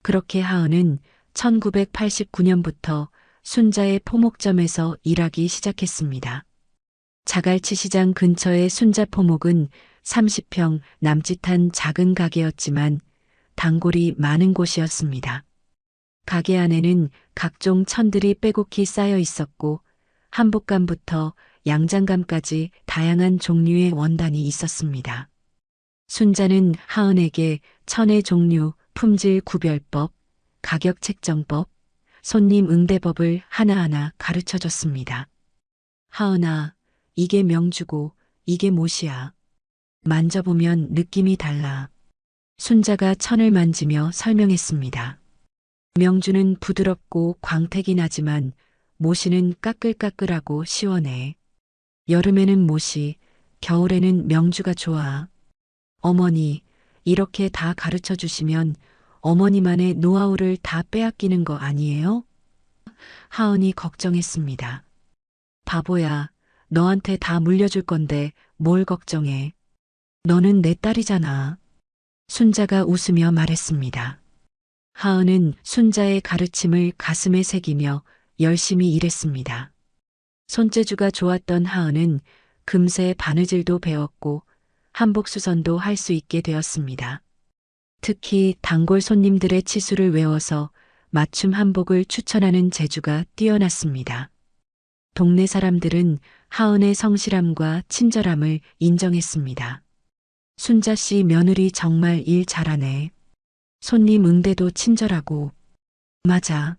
그렇게 하은은 1989년부터 순자의 포목점에서 일하기 시작했습니다. 자갈치 시장 근처의 순자 포목은 30평 남짓한 작은 가게였지만 단골이 많은 곳이었습니다. 가게 안에는 각종 천들이 빼곡히 쌓여 있었고 한복감부터 양장감까지 다양한 종류의 원단이 있었습니다. 순자는 하은에게 천의 종류, 품질 구별법, 가격 책정법, 손님 응대법을 하나하나 가르쳐줬습니다. 하은아, 이게 명주고 이게 못이야. 만져보면 느낌이 달라. 순자가 천을 만지며 설명했습니다. 명주는 부드럽고 광택이 나지만 모시는 까끌까끌하고 시원해. 여름에는 모시, 겨울에는 명주가 좋아. 어머니, 이렇게 다 가르쳐 주시면 어머니만의 노하우를 다 빼앗기는 거 아니에요? 하은이 걱정했습니다. 바보야, 너한테 다 물려줄 건데 뭘 걱정해. 너는 내 딸이잖아. 순자가 웃으며 말했습니다. 하은은 순자의 가르침을 가슴에 새기며 열심히 일했습니다. 손재주가 좋았던 하은은 금세 바느질도 배웠고 한복 수선도 할 수 있게 되었습니다. 특히 단골 손님들의 치수를 외워서 맞춤 한복을 추천하는 재주가 뛰어났습니다. 동네 사람들은 하은의 성실함과 친절함을 인정했습니다. 순자 씨 며느리 정말 일 잘하네. 손님 응대도 친절하고. 맞아.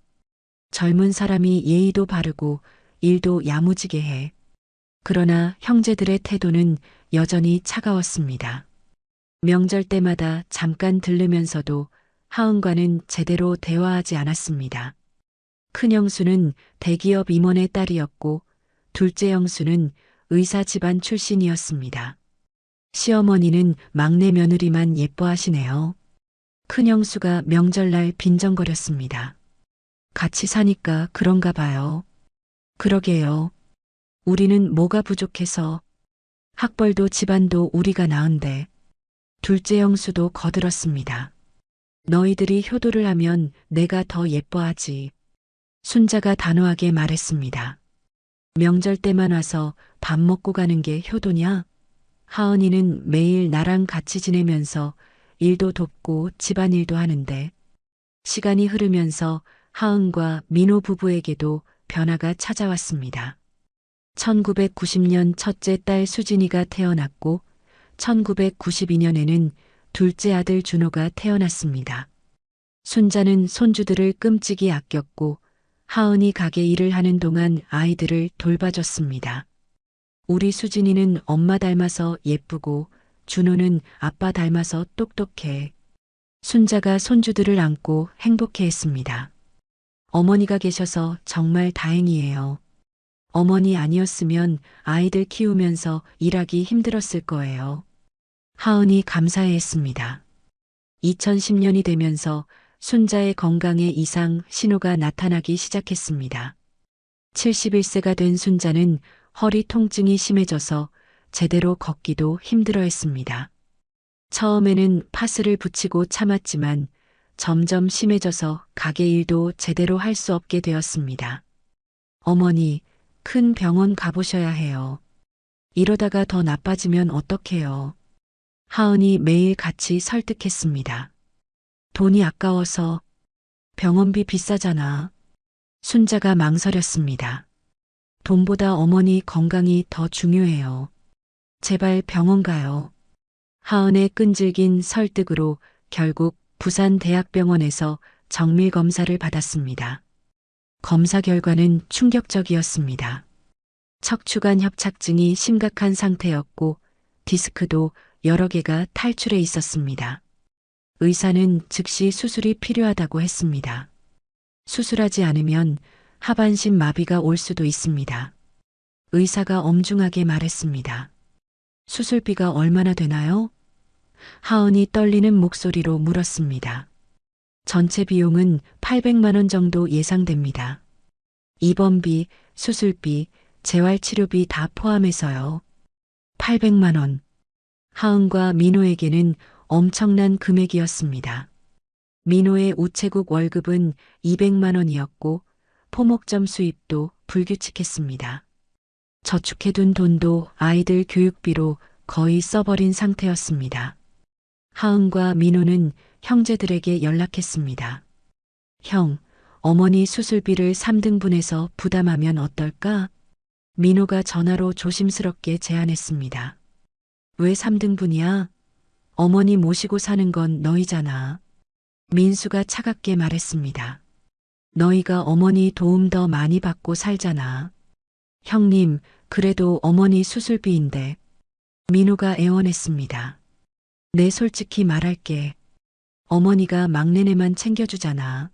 젊은 사람이 예의도 바르고 일도 야무지게 해. 그러나 형제들의 태도는 여전히 차가웠습니다. 명절 때마다 잠깐 들르면서도 하은과는 제대로 대화하지 않았습니다. 큰 형수는 대기업 임원의 딸이었고 둘째 형수는 의사 집안 출신이었습니다. 시어머니는 막내 며느리만 예뻐하시네요. 큰 형수가 명절날 빈정거렸습니다. 같이 사니까 그런가 봐요. 그러게요. 우리는 뭐가 부족해서. 학벌도 집안도 우리가 나은데. 둘째 형수도 거들었습니다. 너희들이 효도를 하면 내가 더 예뻐하지. 순자가 단호하게 말했습니다. 명절 때만 와서 밥 먹고 가는 게 효도냐? 하은이는 매일 나랑 같이 지내면서 일도 돕고 집안일도 하는데 시간이 흐르면서 하은과 민호 부부에게도 변화가 찾아왔습니다. 1990년 첫째 딸 수진이가 태어났고 1992년에는 둘째 아들 준호가 태어났습니다. 순자는 손주들을 끔찍이 아꼈고 하은이 가게 일을 하는 동안 아이들을 돌봐줬습니다. 우리 수진이는 엄마 닮아서 예쁘고 준호는 아빠 닮아서 똑똑해. 순자가 손주들을 안고 행복해했습니다. 어머니가 계셔서 정말 다행이에요. 어머니 아니었으면 아이들 키우면서 일하기 힘들었을 거예요. 하은이 감사해했습니다. 2010년이 되면서 순자의 건강에 이상 신호가 나타나기 시작했습니다. 71세가 된 순자는 허리 통증이 심해져서 제대로 걷기도 힘들어했습니다. 처음에는 파스를 붙이고 참았지만 점점 심해져서 가게 일도 제대로 할 수 없게 되었습니다. 어머니, 큰 병원 가보셔야 해요. 이러다가 더 나빠지면 어떡해요. 하은이 매일 같이 설득했습니다. 돈이 아까워서. 병원비 비싸잖아. 순자가 망설였습니다. 돈보다 어머니 건강이 더 중요해요. 제발 병원 가요. 하은의 끈질긴 설득으로 결국 부산대학병원에서 정밀 검사를 받았습니다. 검사 결과는 충격적이었습니다. 척추관 협착증이 심각한 상태였고 디스크도 여러 개가 탈출해 있었습니다. 의사는 즉시 수술이 필요하다고 했습니다. 수술하지 않으면 하반신 마비가 올 수도 있습니다. 의사가 엄중하게 말했습니다. 수술비가 얼마나 되나요? 하은이 떨리는 목소리로 물었습니다. 전체 비용은 800만 원 정도 예상됩니다. 입원비, 수술비, 재활치료비 다 포함해서요. 800만 원. 하은과 민호에게는 엄청난 금액이었습니다. 민호의 우체국 월급은 200만 원이었고 포목점 수입도 불규칙했습니다. 저축해둔 돈도 아이들 교육비로 거의 써버린 상태였습니다. 하은과 민호는 형제들에게 연락했습니다. 형, 어머니 수술비를 3등분해서 부담하면 어떨까? 민호가 전화로 조심스럽게 제안했습니다. 왜 3등분이야? 어머니 모시고 사는 건 너희잖아. 민수가 차갑게 말했습니다. 너희가 어머니 도움 더 많이 받고 살잖아. 형님, 그래도 어머니 수술비인데. 민호가 애원했습니다. 내 솔직히 말할게. 어머니가 막내네만 챙겨주잖아.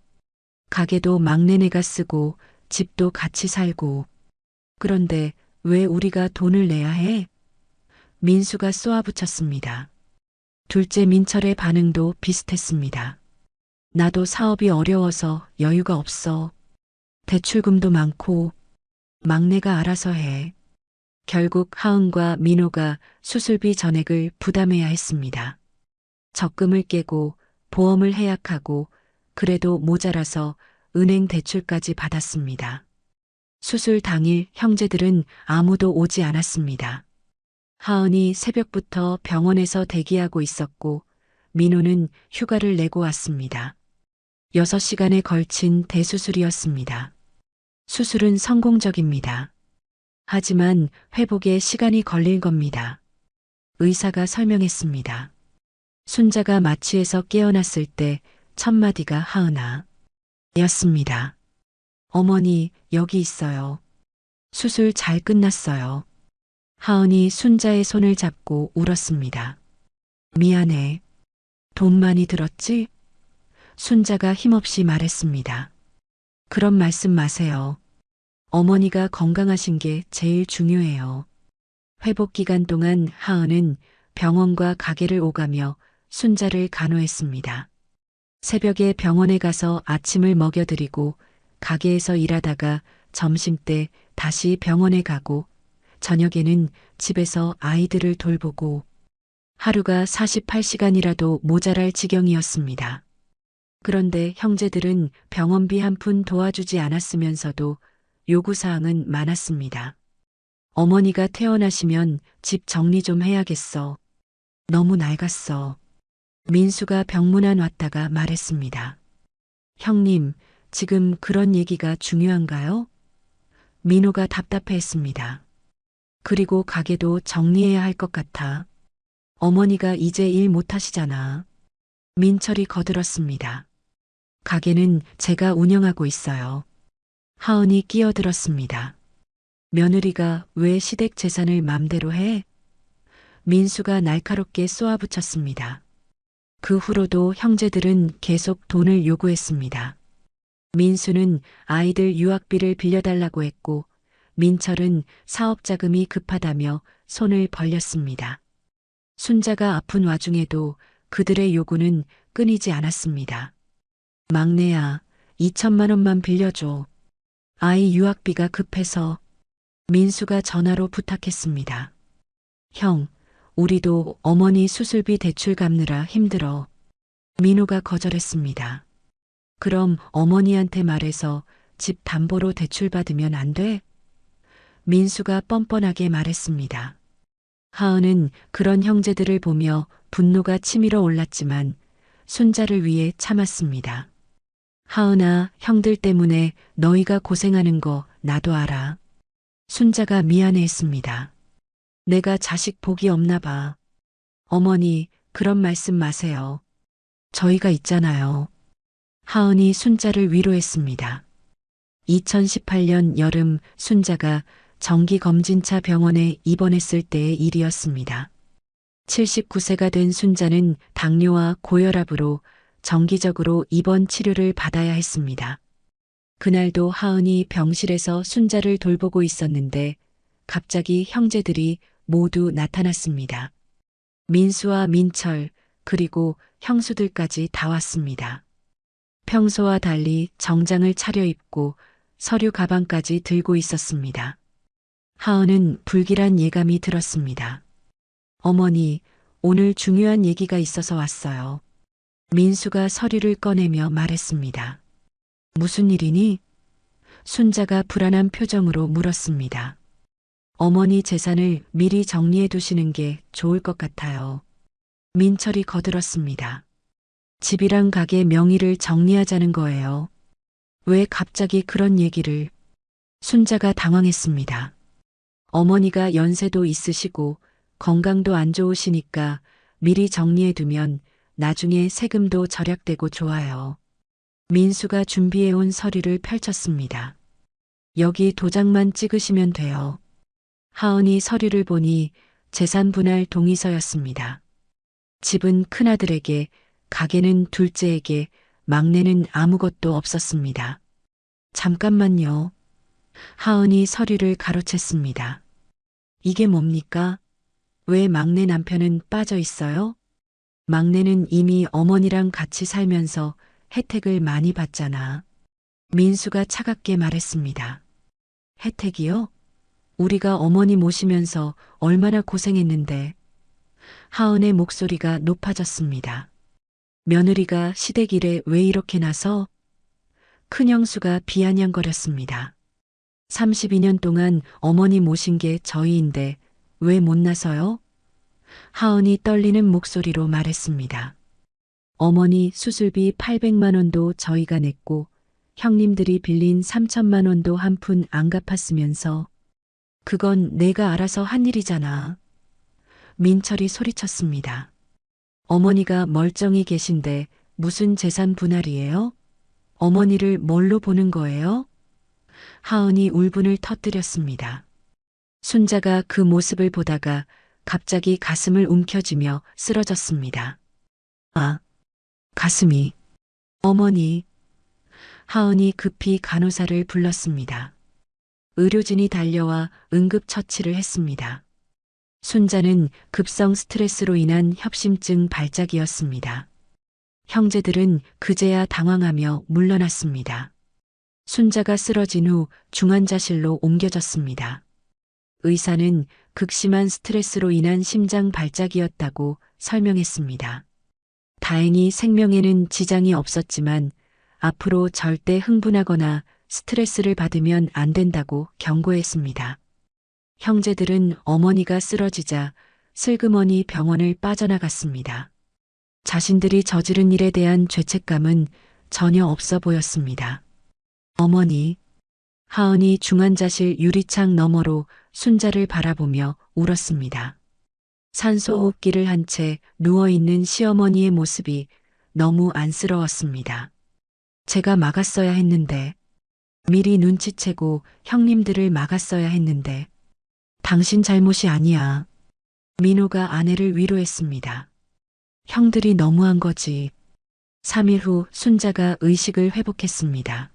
가게도 막내네가 쓰고 집도 같이 살고. 그런데 왜 우리가 돈을 내야 해? 민수가 쏘아붙였습니다. 둘째 민철의 반응도 비슷했습니다. 나도 사업이 어려워서 여유가 없어. 대출금도 많고. 막내가 알아서 해. 결국 하은과 민호가 수술비 전액을 부담해야 했습니다. 적금을 깨고 보험을 해약하고 그래도 모자라서 은행 대출까지 받았습니다. 수술 당일 형제들은 아무도 오지 않았습니다. 하은이 새벽부터 병원에서 대기하고 있었고 민호는 휴가를 내고 왔습니다. 6시간에 걸친 대수술이었습니다. 수술은 성공적입니다. 하지만 회복에 시간이 걸릴 겁니다. 의사가 설명했습니다. 순자가 마취에서 깨어났을 때 첫 마디가 하은아 였습니다. 어머니, 여기 있어요. 수술 잘 끝났어요. 하은이 순자의 손을 잡고 울었습니다. 미안해. 돈 많이 들었지? 순자가 힘없이 말했습니다. 그런 말씀 마세요. 어머니가 건강하신 게 제일 중요해요. 회복 기간 동안 하은은 병원과 가게를 오가며 순자를 간호했습니다. 새벽에 병원에 가서 아침을 먹여드리고 가게에서 일하다가 점심때 다시 병원에 가고 저녁에는 집에서 아이들을 돌보고 하루가 48시간이라도 모자랄 지경이었습니다. 그런데 형제들은 병원비 한 푼 도와주지 않았으면서도 요구사항은 많았습니다. 어머니가 퇴원하시면 집 정리 좀 해야겠어. 너무 낡았어. 민수가 병문안 왔다가 말했습니다. 형님, 지금 그런 얘기가 중요한가요? 민호가 답답해했습니다. 그리고 가게도 정리해야 할 것 같아. 어머니가 이제 일 못하시잖아. 민철이 거들었습니다. 가게는 제가 운영하고 있어요. 하은이 끼어들었습니다. 며느리가 왜 시댁 재산을 맘대로 해? 민수가 날카롭게 쏘아붙였습니다. 그 후로도 형제들은 계속 돈을 요구했습니다. 민수는 아이들 유학비를 빌려달라고 했고 민철은 사업 자금이 급하다며 손을 벌렸습니다. 순자가 아픈 와중에도 그들의 요구는 끊이지 않았습니다. 막내야, 2천만 원만 빌려줘. 아이 유학비가 급해서. 민수가 전화로 부탁했습니다. 형, 우리도 어머니 수술비 대출 갚느라 힘들어. 민호가 거절했습니다. 그럼 어머니한테 말해서 집 담보로 대출 받으면 안 돼? 민수가 뻔뻔하게 말했습니다. 하은은 그런 형제들을 보며 분노가 치밀어 올랐지만 순자를 위해 참았습니다. 하은아, 형들 때문에 너희가 고생하는 거 나도 알아. 순자가 미안해했습니다. 내가 자식 복이 없나 봐. 어머니, 그런 말씀 마세요. 저희가 있잖아요. 하은이 순자를 위로했습니다. 2018년 여름 순자가 정기검진차 병원에 입원했을 때의 일이었습니다. 79세가 된 순자는 당뇨와 고혈압으로 정기적으로 입원 치료를 받아야 했습니다. 그날도 하은이 병실에서 순자를 돌보고 있었는데 갑자기 형제들이 모두 나타났습니다. 민수와 민철 그리고 형수들까지 다 왔습니다. 평소와 달리 정장을 차려입고 서류 가방까지 들고 있었습니다. 하은은 불길한 예감이 들었습니다. 어머니, 오늘 중요한 얘기가 있어서 왔어요. 민수가 서류를 꺼내며 말했습니다. 무슨 일이니? 순자가 불안한 표정으로 물었습니다. 어머니 재산을 미리 정리해 두시는 게 좋을 것 같아요. 민철이 거들었습니다. 집이랑 가게 명의를 정리하자는 거예요. 왜 갑자기 그런 얘기를? 순자가 당황했습니다. 어머니가 연세도 있으시고 건강도 안 좋으시니까 미리 정리해 두면 나중에 세금도 절약되고 좋아요. 민수가 준비해온 서류를 펼쳤습니다. 여기 도장만 찍으시면 돼요. 하은이 서류를 보니 재산 분할 동의서였습니다. 집은 큰아들에게, 가게는 둘째에게, 막내는 아무것도 없었습니다. 잠깐만요. 하은이 서류를 가로챘습니다. 이게 뭡니까? 왜 막내 남편은 빠져 있어요? 막내는 이미 어머니랑 같이 살면서 혜택을 많이 받잖아. 민수가 차갑게 말했습니다. 혜택이요? 우리가 어머니 모시면서 얼마나 고생했는데. 하은의 목소리가 높아졌습니다. 며느리가 시댁 일에 왜 이렇게 나서? 큰형수가 비아냥거렸습니다. 32년 동안 어머니 모신 게 저희인데 왜 못 나서요? 하은이 떨리는 목소리로 말했습니다. 어머니 수술비 800만 원도 저희가 냈고 형님들이 빌린 3천만 원도 한 푼 안 갚았으면서 그건 내가 알아서 한 일이잖아. 민철이 소리쳤습니다. 어머니가 멀쩡히 계신데 무슨 재산 분할이에요? 어머니를 뭘로 보는 거예요? 하은이 울분을 터뜨렸습니다. 순자가 그 모습을 보다가 갑자기 가슴을 움켜쥐며 쓰러졌습니다. 아, 가슴이. 어머니. 하은이 급히 간호사를 불렀습니다. 의료진이 달려와 응급처치를 했습니다. 순자는 급성 스트레스로 인한 협심증 발작이었습니다. 형제들은 그제야 당황하며 물러났습니다. 순자가 쓰러진 후 중환자실로 옮겨졌습니다. 의사는 극심한 스트레스로 인한 심장 발작이었다고 설명했습니다. 다행히 생명에는 지장이 없었지만 앞으로 절대 흥분하거나 스트레스를 받으면 안 된다고 경고했습니다. 형제들은 어머니가 쓰러지자 슬그머니 병원을 빠져나갔습니다. 자신들이 저지른 일에 대한 죄책감은 전혀 없어 보였습니다. 어머니. 하은이 중환자실 유리창 너머로 순자를 바라보며 울었습니다. 산소호흡기를 한 채 누워있는 시어머니의 모습이 너무 안쓰러웠습니다. 제가 막았어야 했는데, 미리 눈치채고 형님들을 막았어야 했는데, 당신 잘못이 아니야. 민호가 아내를 위로했습니다. 형들이 너무한 거지. 3일 후 순자가 의식을 회복했습니다.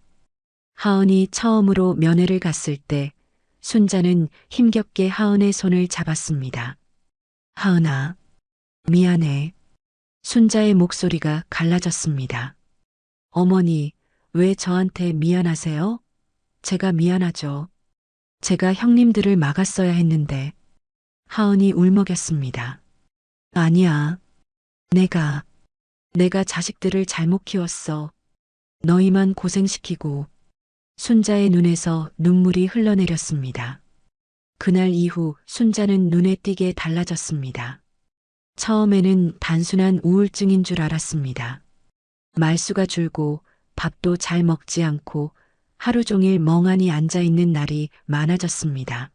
하은이 처음으로 면회를 갔을 때 순자는 힘겹게 하은의 손을 잡았습니다. 하은아, 미안해. 순자의 목소리가 갈라졌습니다. 어머니, 왜 저한테 미안하세요? 제가 미안하죠. 제가 형님들을 막았어야 했는데. 하은이 울먹였습니다. 아니야. 내가 자식들을 잘못 키웠어. 너희만 고생시키고. 순자의 눈에서 눈물이 흘러내렸습니다. 그날 이후 순자는 눈에 띄게 달라졌습니다. 처음에는 단순한 우울증인 줄 알았습니다. 말수가 줄고 밥도 잘 먹지 않고 하루 종일 멍하니 앉아있는 날이 많아졌습니다.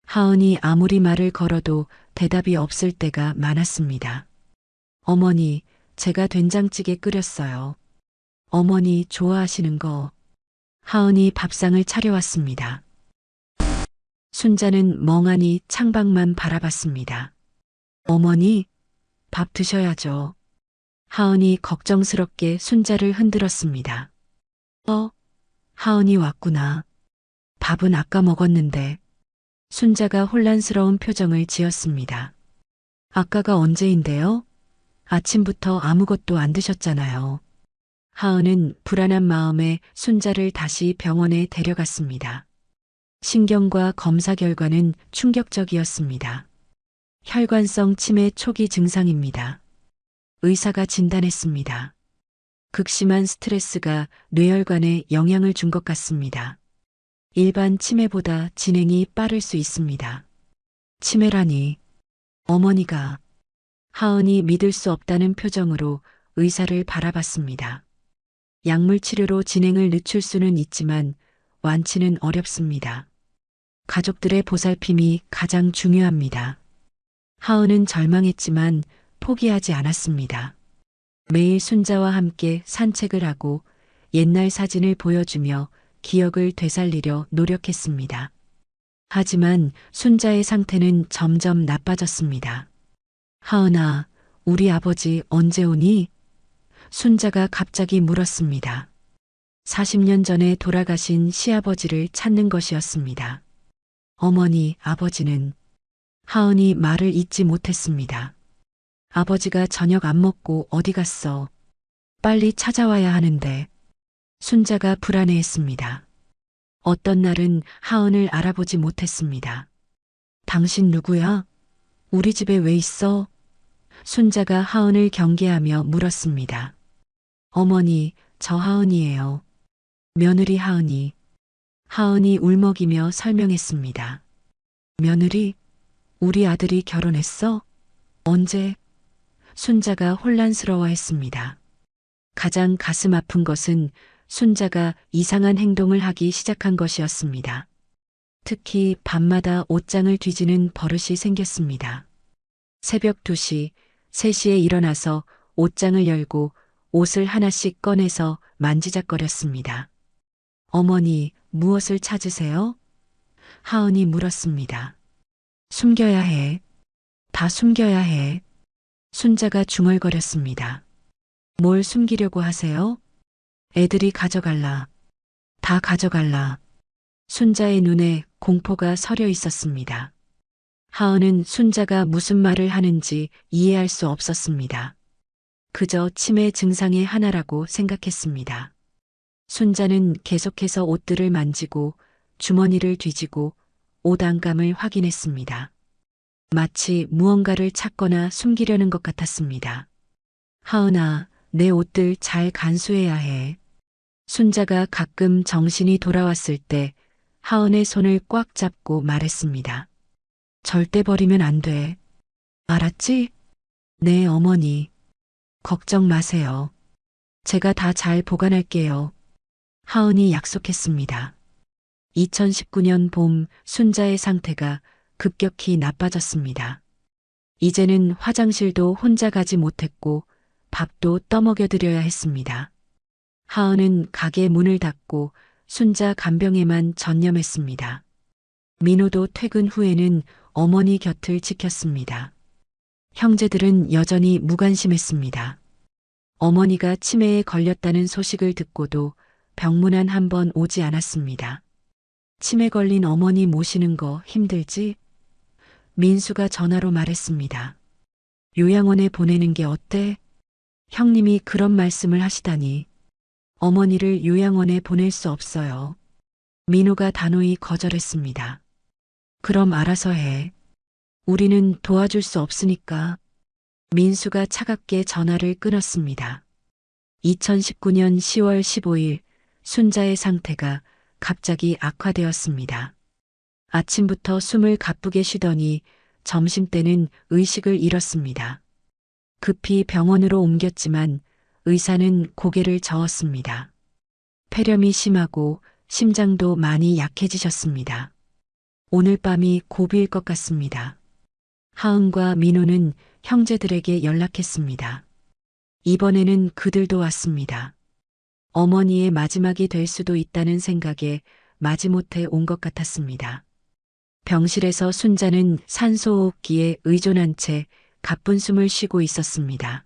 하은이 아무리 말을 걸어도 대답이 없을 때가 많았습니다. 어머니, 제가 된장찌개 끓였어요. 어머니 좋아하시는 거. 하은이 밥상을 차려왔습니다. 순자는 멍하니 창밖만 바라봤습니다. 어머니, 밥 드셔야죠. 하은이 걱정스럽게 순자를 흔들었습니다. 하은이 왔구나. 밥은 아까 먹었는데. 순자가 혼란스러운 표정을 지었습니다. 아까가 언제인데요? 아침부터 아무것도 안 드셨잖아요. 하은은 불안한 마음에 순자를 다시 병원에 데려갔습니다. 신경과 검사 결과는 충격적이었습니다. 혈관성 치매 초기 증상입니다. 의사가 진단했습니다. 극심한 스트레스가 뇌혈관에 영향을 준 것 같습니다. 일반 치매보다 진행이 빠를 수 있습니다. 치매라니. 어머니가. 하은이 믿을 수 없다는 표정으로 의사를 바라봤습니다. 약물 치료로 진행을 늦출 수는 있지만 완치는 어렵습니다. 가족들의 보살핌이 가장 중요합니다. 하은은 절망했지만 포기하지 않았습니다. 매일 순자와 함께 산책을 하고 옛날 사진을 보여주며 기억을 되살리려 노력했습니다. 하지만 순자의 상태는 점점 나빠졌습니다. 하은아, 우리 아버지 언제 오니? 순자가 갑자기 물었습니다. 40년 전에 돌아가신 시아버지를 찾는 것이었습니다. 어머니, 아버지는. 하은이 말을 잇지 못했습니다. 아버지가 저녁 안 먹고 어디 갔어? 빨리 찾아와야 하는데. 순자가 불안해했습니다. 어떤 날은 하은을 알아보지 못했습니다. 당신 누구야? 우리 집에 왜 있어? 순자가 하은을 경계하며 물었습니다. 어머니, 저 하은이에요. 며느리 하은이. 하은이 울먹이며 설명했습니다. 며느리? 우리 아들이 결혼했어? 언제? 순자가 혼란스러워했습니다. 가장 가슴 아픈 것은 순자가 이상한 행동을 하기 시작한 것이었습니다. 특히 밤마다 옷장을 뒤지는 버릇이 생겼습니다. 새벽 2시, 3시에 일어나서 옷장을 열고 옷을 하나씩 꺼내서 만지작거렸습니다. 어머니, 무엇을 찾으세요? 하은이 물었습니다. 숨겨야 해. 다 숨겨야 해. 순자가 중얼거렸습니다. 뭘 숨기려고 하세요? 애들이 가져갈라. 다 가져갈라. 순자의 눈에 공포가 서려 있었습니다. 하은은 순자가 무슨 말을 하는지 이해할 수 없었습니다. 그저 치매 증상의 하나라고 생각했습니다. 순자는 계속해서 옷들을 만지고 주머니를 뒤지고 옷 안감을 확인했습니다. 마치 무언가를 찾거나 숨기려는 것 같았습니다. 하은아, 내 옷들 잘 간수해야 해. 순자가 가끔 정신이 돌아왔을 때 하은의 손을 꽉 잡고 말했습니다. 절대 버리면 안 돼. 알았지? 네, 어머니. 걱정 마세요. 제가 다 잘 보관할게요. 하은이 약속했습니다. 2019년 봄 순자의 상태가 급격히 나빠졌습니다. 이제는 화장실도 혼자 가지 못했고 밥도 떠먹여 드려야 했습니다. 하은은 가게 문을 닫고 순자 간병에만 전념했습니다. 민호도 퇴근 후에는 어머니 곁을 지켰습니다. 형제들은 여전히 무관심했습니다. 어머니가 치매에 걸렸다는 소식을 듣고도 병문안 한 번 오지 않았습니다. 치매 걸린 어머니 모시는 거 힘들지? 민수가 전화로 말했습니다. 요양원에 보내는 게 어때? 형님이 그런 말씀을 하시다니. 어머니를 요양원에 보낼 수 없어요. 민호가 단호히 거절했습니다. 그럼 알아서 해. 우리는 도와줄 수 없으니까. 민수가 차갑게 전화를 끊었습니다. 2019년 10월 15일 순자의 상태가 갑자기 악화되었습니다. 아침부터 숨을 가쁘게 쉬더니 점심때는 의식을 잃었습니다. 급히 병원으로 옮겼지만 의사는 고개를 저었습니다. 폐렴이 심하고 심장도 많이 약해지셨습니다. 오늘 밤이 고비일 것 같습니다. 하은과 민호는 형제들에게 연락했습니다. 이번에는 그들도 왔습니다. 어머니의 마지막이 될 수도 있다는 생각에 마지못해 온 것 같았습니다. 병실에서 순자는 산소호흡기에 의존한 채 가쁜 숨을 쉬고 있었습니다.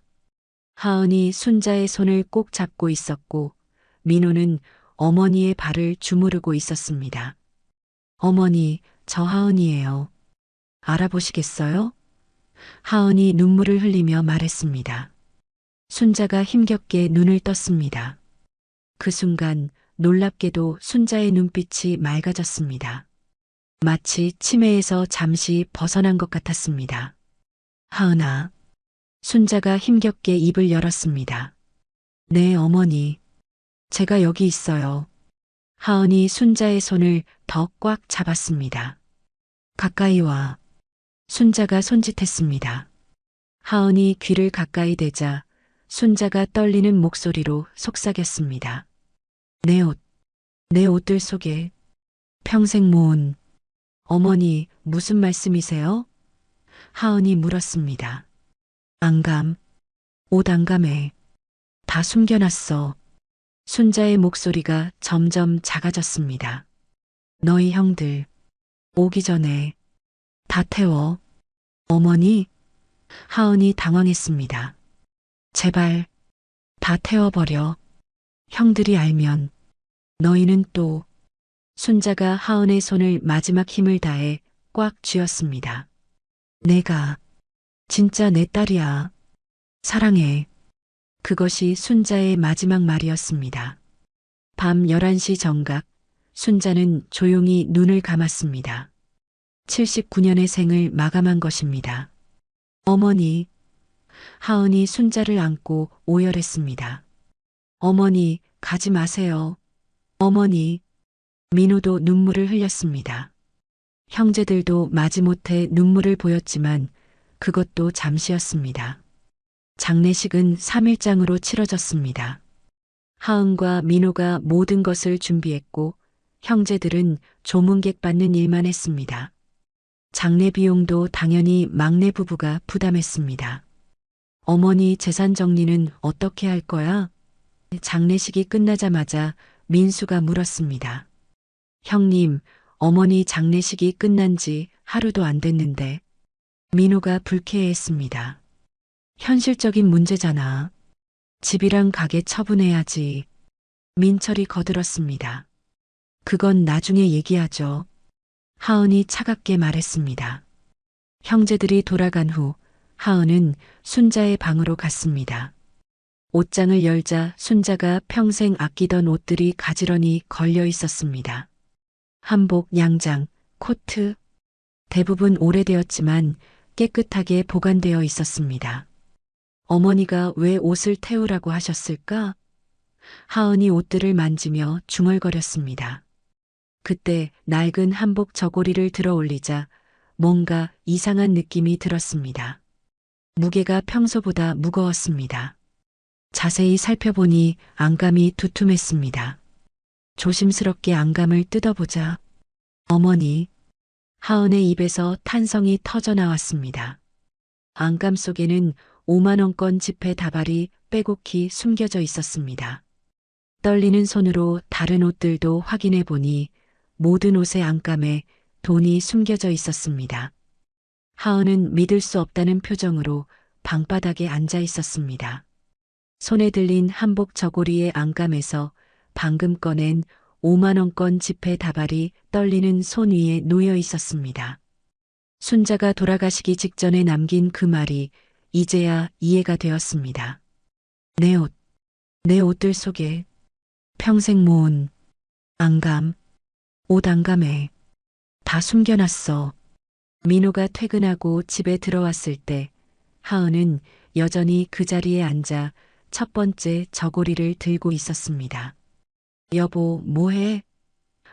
하은이 순자의 손을 꼭 잡고 있었고 민호는 어머니의 발을 주무르고 있었습니다. 어머니, 저 하은이에요. 알아보시겠어요? 하은이 눈물을 흘리며 말했습니다. 순자가 힘겹게 눈을 떴습니다. 그 순간 놀랍게도 순자의 눈빛이 맑아졌습니다. 마치 치매에서 잠시 벗어난 것 같았습니다. 하은아. 순자가 힘겹게 입을 열었습니다. 네, 어머니. 제가 여기 있어요. 하은이 순자의 손을 더 꽉 잡았습니다. 가까이 와. 순자가 손짓했습니다. 하은이 귀를 가까이 대자 순자가 떨리는 목소리로 속삭였습니다. 내 옷들 속에 평생 모은. 어머니, 무슨 말씀이세요? 하은이 물었습니다. 안감, 옷 안감에 다 숨겨놨어. 순자의 목소리가 점점 작아졌습니다. 너희 형들 오기 전에 다 태워. 어머니? 하은이 당황했습니다. 제발 다 태워버려. 형들이 알면 너희는 또. 순자가 하은의 손을 마지막 힘을 다해 꽉 쥐었습니다. 내가 진짜 내 딸이야. 사랑해. 그것이 순자의 마지막 말이었습니다. 밤 11시 정각, 순자는 조용히 눈을 감았습니다. 79년의 생을 마감한 것입니다. 어머니. 하은이 순자를 안고 오열했습니다. 어머니, 가지 마세요. 어머니. 민호도 눈물을 흘렸습니다. 형제들도 마지못해 눈물을 보였지만 그것도 잠시였습니다. 장례식은 3일장으로 치러졌습니다. 하은과 민호가 모든 것을 준비했고 형제들은 조문객 받는 일만 했습니다. 장례 비용도 당연히 막내 부부가 부담했습니다. 어머니 재산 정리는 어떻게 할 거야? 장례식이 끝나자마자 민수가 물었습니다. 형님, 어머니 장례식이 끝난 지 하루도 안 됐는데. 민호가 불쾌해했습니다. 현실적인 문제잖아. 집이랑 가게 처분해야지. 민철이 거들었습니다. 그건 나중에 얘기하죠. 하은이 차갑게 말했습니다. 형제들이 돌아간 후 하은은 순자의 방으로 갔습니다. 옷장을 열자 순자가 평생 아끼던 옷들이 가지런히 걸려 있었습니다. 한복, 양장, 코트. 대부분 오래되었지만 깨끗하게 보관되어 있었습니다. 어머니가 왜 옷을 태우라고 하셨을까? 하은이 옷들을 만지며 중얼거렸습니다. 그때 낡은 한복 저고리를 들어 올리자 뭔가 이상한 느낌이 들었습니다. 무게가 평소보다 무거웠습니다. 자세히 살펴보니 안감이 두툼했습니다. 조심스럽게 안감을 뜯어보자 어머니, 하은의 입에서 탄성이 터져 나왔습니다. 안감 속에는 5만 원권 지폐 다발이 빼곡히 숨겨져 있었습니다. 떨리는 손으로 다른 옷들도 확인해 보니 모든 옷의 안감에 돈이 숨겨져 있었습니다. 하은은 믿을 수 없다는 표정으로 방바닥에 앉아 있었습니다. 손에 들린 한복 저고리의 안감에서 방금 꺼낸 5만 원권 지폐 다발이 떨리는 손 위에 놓여 있었습니다. 순자가 돌아가시기 직전에 남긴 그 말이 이제야 이해가 되었습니다. 내 옷들 속에 평생 모은 안감, 옷 안감에 다 숨겨놨어. 민호가 퇴근하고 집에 들어왔을 때 하은은 여전히 그 자리에 앉아 첫 번째 저고리를 들고 있었습니다. 여보, 뭐해?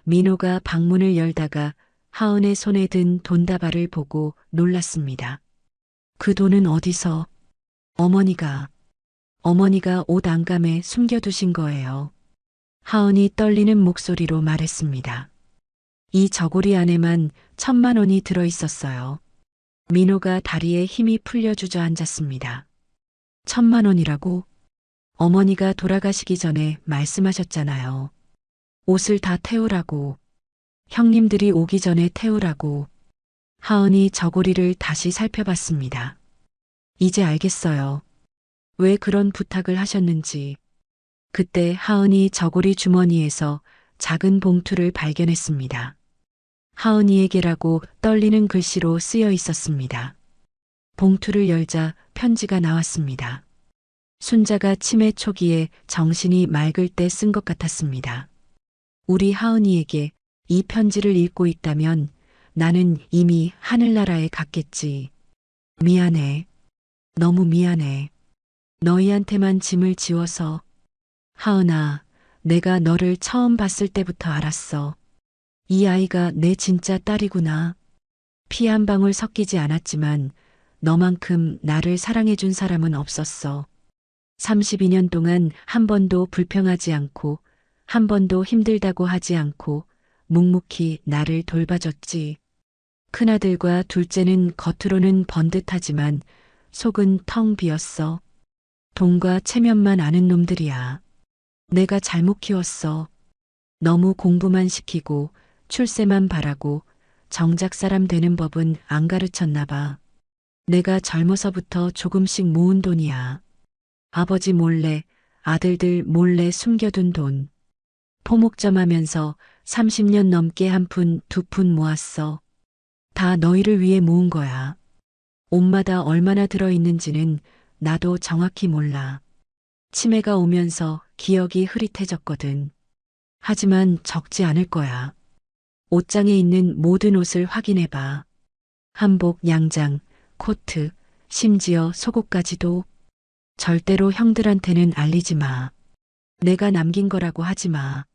민호가 방문을 열다가 하은의 손에 든 돈다발을 보고 놀랐습니다. 그 돈은 어디서? 어머니가 옷 안감에 숨겨두신 거예요. 하은이 떨리는 목소리로 말했습니다. 이 저고리 안에만 1,000만 원이 들어 있었어요. 민호가 다리에 힘이 풀려 주저앉았습니다. 1,000만 원이라고? 어머니가 돌아가시기 전에 말씀하셨잖아요. 옷을 다 태우라고. 형님들이 오기 전에 태우라고. 하은이 저고리를 다시 살펴봤습니다. 이제 알겠어요. 왜 그런 부탁을 하셨는지. 그때 하은이 저고리 주머니에서 작은 봉투를 발견했습니다. 하은이에게라고 떨리는 글씨로 쓰여 있었습니다. 봉투를 열자 편지가 나왔습니다. 순자가 치매 초기에 정신이 맑을 때 쓴 것 같았습니다. 우리 하은이에게 이 편지를 읽고 있다면 나는 이미 하늘나라에 갔겠지. 미안해. 너무 미안해. 너희한테만 짐을 지워서. 하은아, 내가 너를 처음 봤을 때부터 알았어. 이 아이가 내 진짜 딸이구나. 피 한 방울 섞이지 않았지만 너만큼 나를 사랑해준 사람은 없었어. 32년 동안 한 번도 불평하지 않고 한 번도 힘들다고 하지 않고 묵묵히 나를 돌봐줬지. 큰아들과 둘째는 겉으로는 번듯하지만 속은 텅 비었어. 돈과 체면만 아는 놈들이야. 내가 잘못 키웠어. 너무 공부만 시키고 출세만 바라고 정작 사람 되는 법은 안 가르쳤나 봐. 내가 젊어서부터 조금씩 모은 돈이야. 아버지 몰래, 아들들 몰래 숨겨둔 돈. 포목점 하면서 30년 넘게 한 푼, 두 푼 모았어. 다 너희를 위해 모은 거야. 옷마다 얼마나 들어있는지는 나도 정확히 몰라. 치매가 오면서 기억이 흐릿해졌거든. 하지만 적지 않을 거야. 옷장에 있는 모든 옷을 확인해봐. 한복, 양장, 코트, 심지어 속옷까지도. 절대로 형들한테는 알리지 마. 내가 남긴 거라고 하지 마.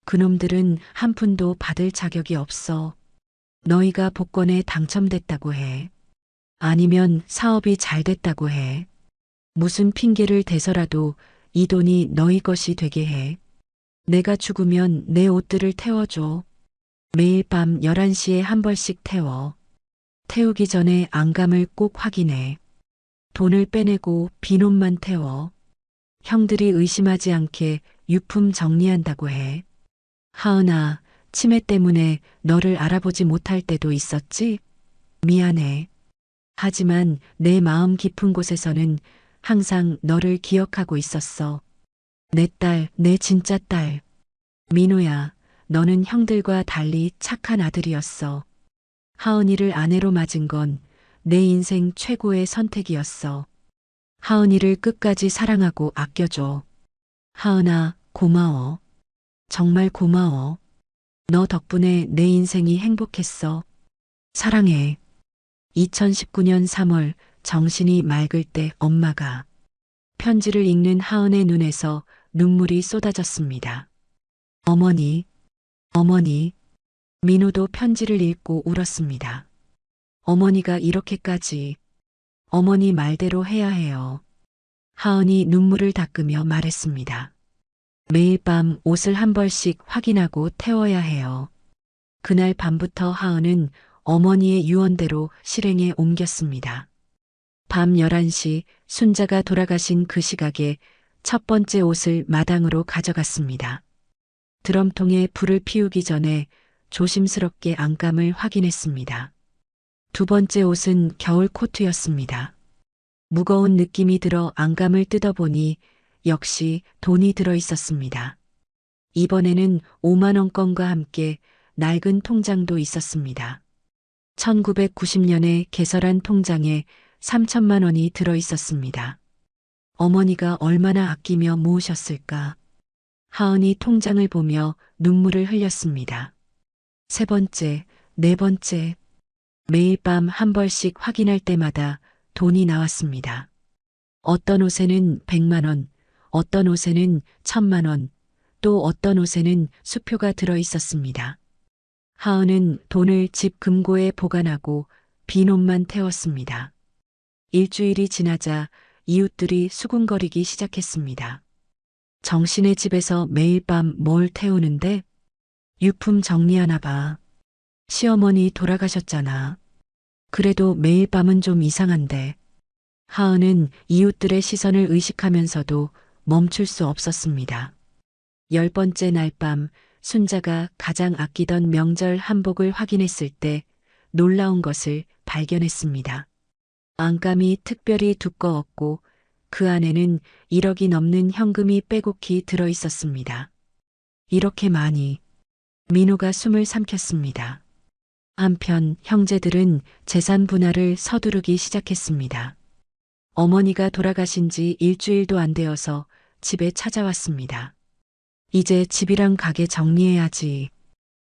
그놈들은 한 푼도 받을 자격이 없어. 너희가 복권에 당첨됐다고 해. 아니면 사업이 잘 됐다고 해. 무슨 핑계를 대서라도 이 돈이 너희 것이 되게 해. 내가 죽으면 내 옷들을 태워줘. 매일 밤 11시에 한 벌씩 태워. 태우기 전에 안감을 꼭 확인해. 돈을 빼내고 빈옷만 태워. 형들이 의심하지 않게 유품 정리한다고 해. 하은아, 치매 때문에 너를 알아보지 못할 때도 있었지? 미안해. 하지만 내 마음 깊은 곳에서는 항상 너를 기억하고 있었어. 내 딸, 내 진짜 딸. 민호야, 너는 형들과 달리 착한 아들이었어. 하은이를 아내로 맞은 건 내 인생 최고의 선택이었어. 하은이를 끝까지 사랑하고 아껴줘. 하은아, 고마워. 정말 고마워. 너 덕분에 내 인생이 행복했어. 사랑해. 2019년 3월 정신이 맑을 때 엄마가 편지를 읽는 하은의 눈에서 눈물이 쏟아졌습니다. 어머니, 어머니. 민호도 편지를 읽고 울었습니다. 어머니가 이렇게까지 어머니 말대로 해야 해요. 하은이 눈물을 닦으며 말했습니다. 매일 밤 옷을 한 벌씩 확인하고 태워야 해요. 그날 밤부터 하은은 어머니의 유언대로 실행에 옮겼습니다. 밤 11시 순자가 돌아가신 그 시각에 첫 번째 옷을 마당으로 가져갔습니다. 드럼통에 불을 피우기 전에 조심스럽게 안감을 확인했습니다. 두 번째 옷은 겨울 코트였습니다. 무거운 느낌이 들어 안감을 뜯어보니 역시 돈이 들어 있었습니다. 이번에는 5만 원권과 함께 낡은 통장도 있었습니다. 1990년에 개설한 통장에 3천만 원이 들어 있었습니다. 어머니가 얼마나 아끼며 모으셨을까. 하은이 통장을 보며 눈물을 흘렸습니다. 세 번째, 네 번째. 매일 밤 한 벌씩 확인할 때마다 돈이 나왔습니다. 어떤 옷에는 100만 원, 어떤 옷에는 1000만 원, 또 어떤 옷에는 수표가 들어 있었습니다. 하은은 돈을 집 금고에 보관하고 빈 옷만 태웠습니다. 일주일이 지나자 이웃들이 수군거리기 시작했습니다. 정신의 집에서 매일 밤 뭘 태우는데? 유품 정리하나 봐. 시어머니 돌아가셨잖아. 그래도 매일 밤은 좀 이상한데. 하은은 이웃들의 시선을 의식하면서도 멈출 수 없었습니다. 10번째 날 밤 순자가 가장 아끼던 명절 한복을 확인했을 때 놀라운 것을 발견했습니다. 안감이 특별히 두꺼웠고 그 안에는 1억이 넘는 현금이 빼곡히 들어 있었습니다. 이렇게 많이. 민호가 숨을 삼켰습니다. 한편 형제들은 재산 분할을 서두르기 시작했습니다. 어머니가 돌아가신 지 일주일도 안 되어서 집에 찾아왔습니다. 이제 집이랑 가게 정리해야지.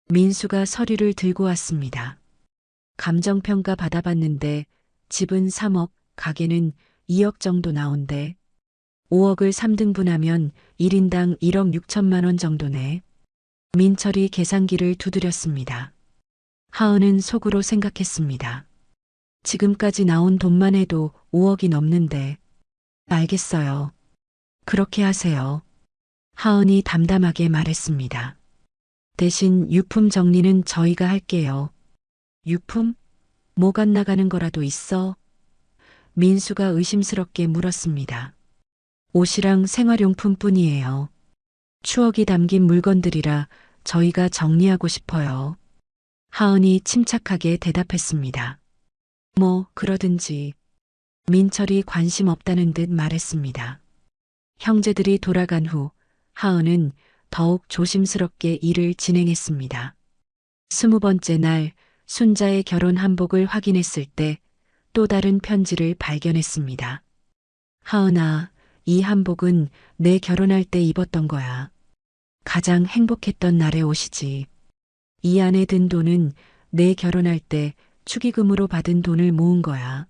민수가 서류를 들고 왔습니다. 감정평가 받아봤는데 집은 3억, 가게는 2억 정도 나온대. 5억을 3등분하면 1인당 1억 6천만 원 정도네. 민철이 계산기를 두드렸습니다. 하은은 속으로 생각했습니다. 지금까지 나온 돈만 해도 5억이 넘는데. 알겠어요. 그렇게 하세요. 하은이 담담하게 말했습니다. 대신 유품 정리는 저희가 할게요. 유품? 뭐가 나가는 거라도 있어? 민수가 의심스럽게 물었습니다. 옷이랑 생활용품 뿐이에요. 추억이 담긴 물건들이라 저희가 정리하고 싶어요. 하은이 침착하게 대답했습니다. 뭐, 그러든지. 민철이 관심 없다는 듯 말했습니다. 형제들이 돌아간 후 하은은 더욱 조심스럽게 일을 진행했습니다. 20번째 날 순자의 결혼 한복을 확인했을 때 또 다른 편지를 발견했습니다. 하은아, 이 한복은 내 결혼할 때 입었던 거야. 가장 행복했던 날의 옷이지. 이 안에 든 돈은 내 결혼할 때 축의금으로 받은 돈을 모은 거야.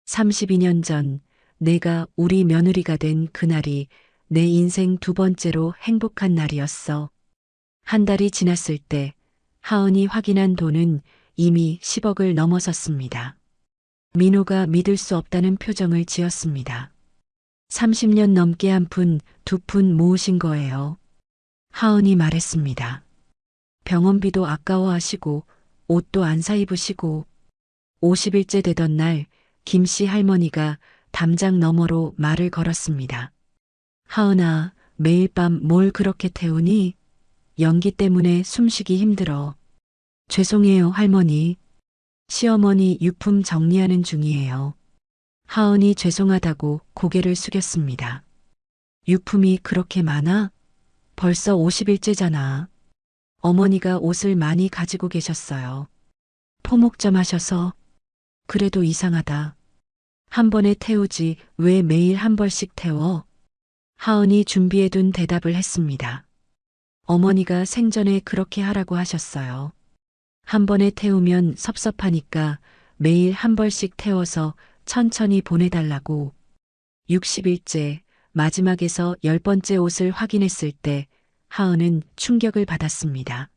32년 전 내가 우리 며느리가 된 그날이 내 인생 두 번째로 행복한 날이었어. 한 달이 지났을 때 하은이 확인한 돈은 이미 10억을 넘어섰습니다. 민호가 믿을 수 없다는 표정을 지었습니다. 30년 넘게 한 푼, 두 푼 모으신 거예요. 하은이 말했습니다. 병원비도 아까워하시고 옷도 안 사 입으시고 50일째 되던 날 김씨 할머니가 담장 너머로 말을 걸었습니다. 하은아, 매일 밤 뭘 그렇게 태우니? 연기 때문에 숨쉬기 힘들어. 죄송해요, 할머니. 시어머니 유품 정리하는 중이에요. 하은이 죄송하다고 고개를 숙였습니다. 유품이 그렇게 많아? 벌써 50일째잖아. 어머니가 옷을 많이 가지고 계셨어요. 포목점 하셔서. 그래도 이상하다. 한 번에 태우지 왜 매일 한 벌씩 태워? 하은이 준비해둔 대답을 했습니다. 어머니가 생전에 그렇게 하라고 하셨어요. 한 번에 태우면 섭섭하니까 매일 한 벌씩 태워서 천천히 보내달라고. 60일째 마지막에서 10번째 옷을 확인했을 때 하은은 충격을 받았습니다.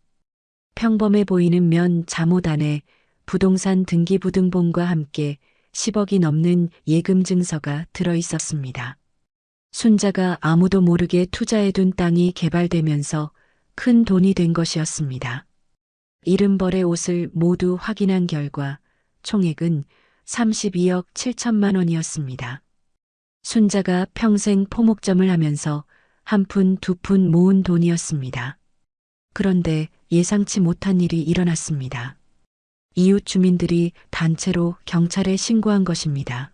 평범해 보이는 면 잠옷 안에 부동산 등기부등본과 함께 10억이 넘는 예금 증서가 들어 있었습니다. 순자가 아무도 모르게 투자해둔 땅이 개발되면서 큰 돈이 된 것이었습니다. 70벌의 옷을 모두 확인한 결과 총액은 32억 7천만 원이었습니다. 순자가 평생 포목점을 하면서 한 푼, 두 푼 모은 돈이었습니다. 그런데 예상치 못한 일이 일어났습니다. 이웃 주민들이 단체로 경찰에 신고한 것입니다.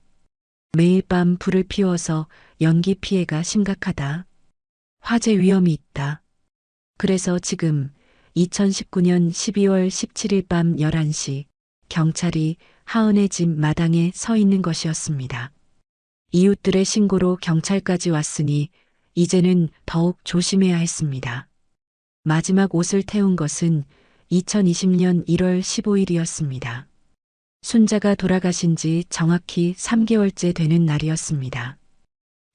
매일 밤 불을 피워서 연기 피해가 심각하다. 화재 위험이 있다. 그래서 지금 2019년 12월 17일 밤 11시 경찰이 하은의 집 마당에 서 있는 것이었습니다. 이웃들의 신고로 경찰까지 왔으니 이제는 더욱 조심해야 했습니다. 마지막 옷을 태운 것은 2020년 1월 15일이었습니다. 순자가 돌아가신 지 정확히 3개월째 되는 날이었습니다.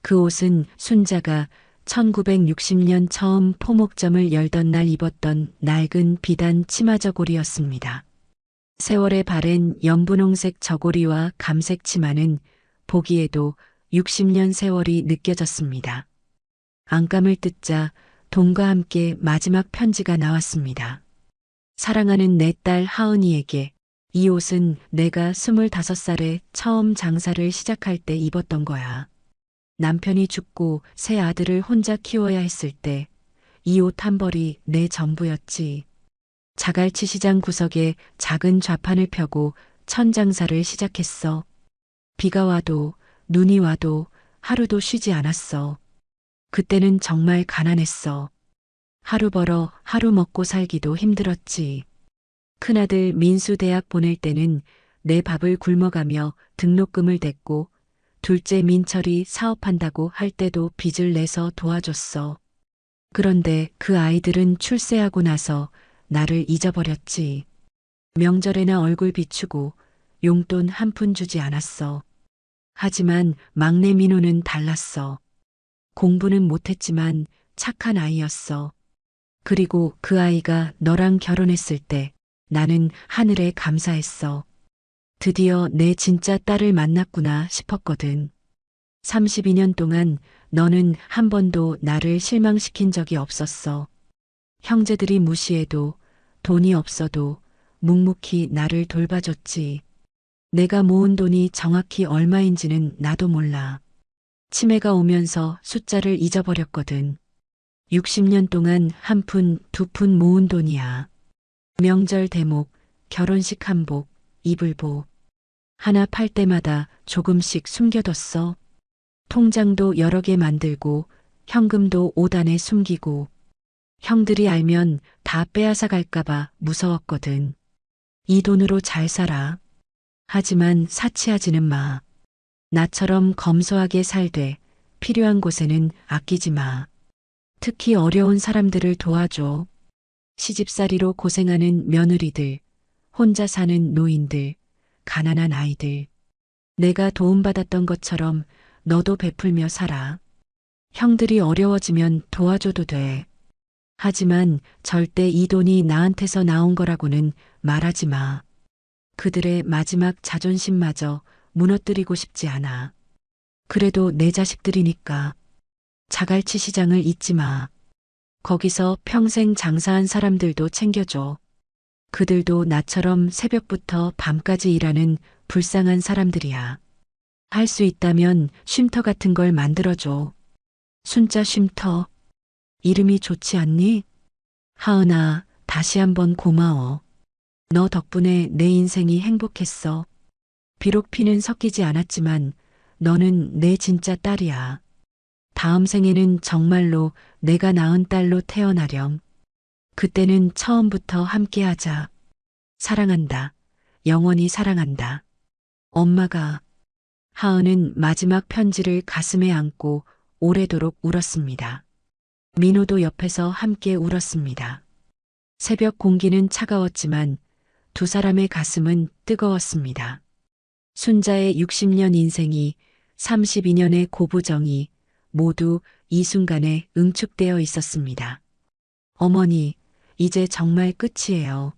그 옷은 순자가 1960년 처음 포목점을 열던 날 입었던 낡은 비단 치마 저고리였습니다. 세월에 바랜 연분홍색 저고리와 감색 치마는 보기에도 60년 세월이 느껴졌습니다. 안감을 뜯자 돈과 함께 마지막 편지가 나왔습니다. 사랑하는 내 딸 하은이에게 이 옷은 내가 25살에 처음 장사를 시작할 때 입었던 거야. 남편이 죽고 새 아들을 혼자 키워야 했을 때 이 옷 한 벌이 내 전부였지. 자갈치 시장 구석에 작은 좌판을 펴고 천장사를 시작했어. 비가 와도 눈이 와도 하루도 쉬지 않았어. 그때는 정말 가난했어. 하루 벌어 하루 먹고 살기도 힘들었지. 큰아들 민수 대학 보낼 때는 내 밥을 굶어가며 등록금을 댔고 둘째 민철이 사업한다고 할 때도 빚을 내서 도와줬어. 그런데 그 아이들은 출세하고 나서 나를 잊어버렸지. 명절에나 얼굴 비추고 용돈 한 푼 주지 않았어. 하지만 막내 민호는 달랐어. 공부는 못했지만 착한 아이였어. 그리고 그 아이가 너랑 결혼했을 때 나는 하늘에 감사했어. 드디어 내 진짜 딸을 만났구나 싶었거든. 32년 동안 너는 한 번도 나를 실망시킨 적이 없었어. 형제들이 무시해도 돈이 없어도 묵묵히 나를 돌봐줬지. 내가 모은 돈이 정확히 얼마인지는 나도 몰라. 치매가 오면서 숫자를 잊어버렸거든. 60년 동안 한 푼, 두 푼 모은 돈이야. 명절 대목, 결혼식 한복, 이불복. 하나 팔 때마다 조금씩 숨겨뒀어. 통장도 여러 개 만들고 현금도 옷 안에 숨기고 형들이 알면 다 빼앗아 갈까봐 무서웠거든. 이 돈으로 잘 살아. 하지만 사치하지는 마. 나처럼 검소하게 살되 필요한 곳에는 아끼지 마. 특히 어려운 사람들을 도와줘. 시집살이로 고생하는 며느리들, 혼자 사는 노인들, 가난한 아이들. 내가 도움받았던 것처럼 너도 베풀며 살아. 형들이 어려워지면 도와줘도 돼. 하지만 절대 이 돈이 나한테서 나온 거라고는 말하지 마. 그들의 마지막 자존심마저 무너뜨리고 싶지 않아. 그래도 내 자식들이니까. 자갈치 시장을 잊지 마. 거기서 평생 장사한 사람들도 챙겨줘. 그들도 나처럼 새벽부터 밤까지 일하는 불쌍한 사람들이야. 할 수 있다면 쉼터 같은 걸 만들어줘. 순자 쉼터. 이름이 좋지 않니? 하은아, 다시 한번 고마워. 너 덕분에 내 인생이 행복했어. 비록 피는 섞이지 않았지만 너는 내 진짜 딸이야. 다음 생에는 정말로 내가 낳은 딸로 태어나렴. 그때는 처음부터 함께하자. 사랑한다. 영원히 사랑한다. 엄마가. 하은은 마지막 편지를 가슴에 안고 오래도록 울었습니다. 민호도 옆에서 함께 울었습니다. 새벽 공기는 차가웠지만 두 사람의 가슴은 뜨거웠습니다. 순자의 60년 인생이 32년의 고부정이 모두 이 순간에 응축되어 있었습니다. 어머니, 이제 정말 끝이에요.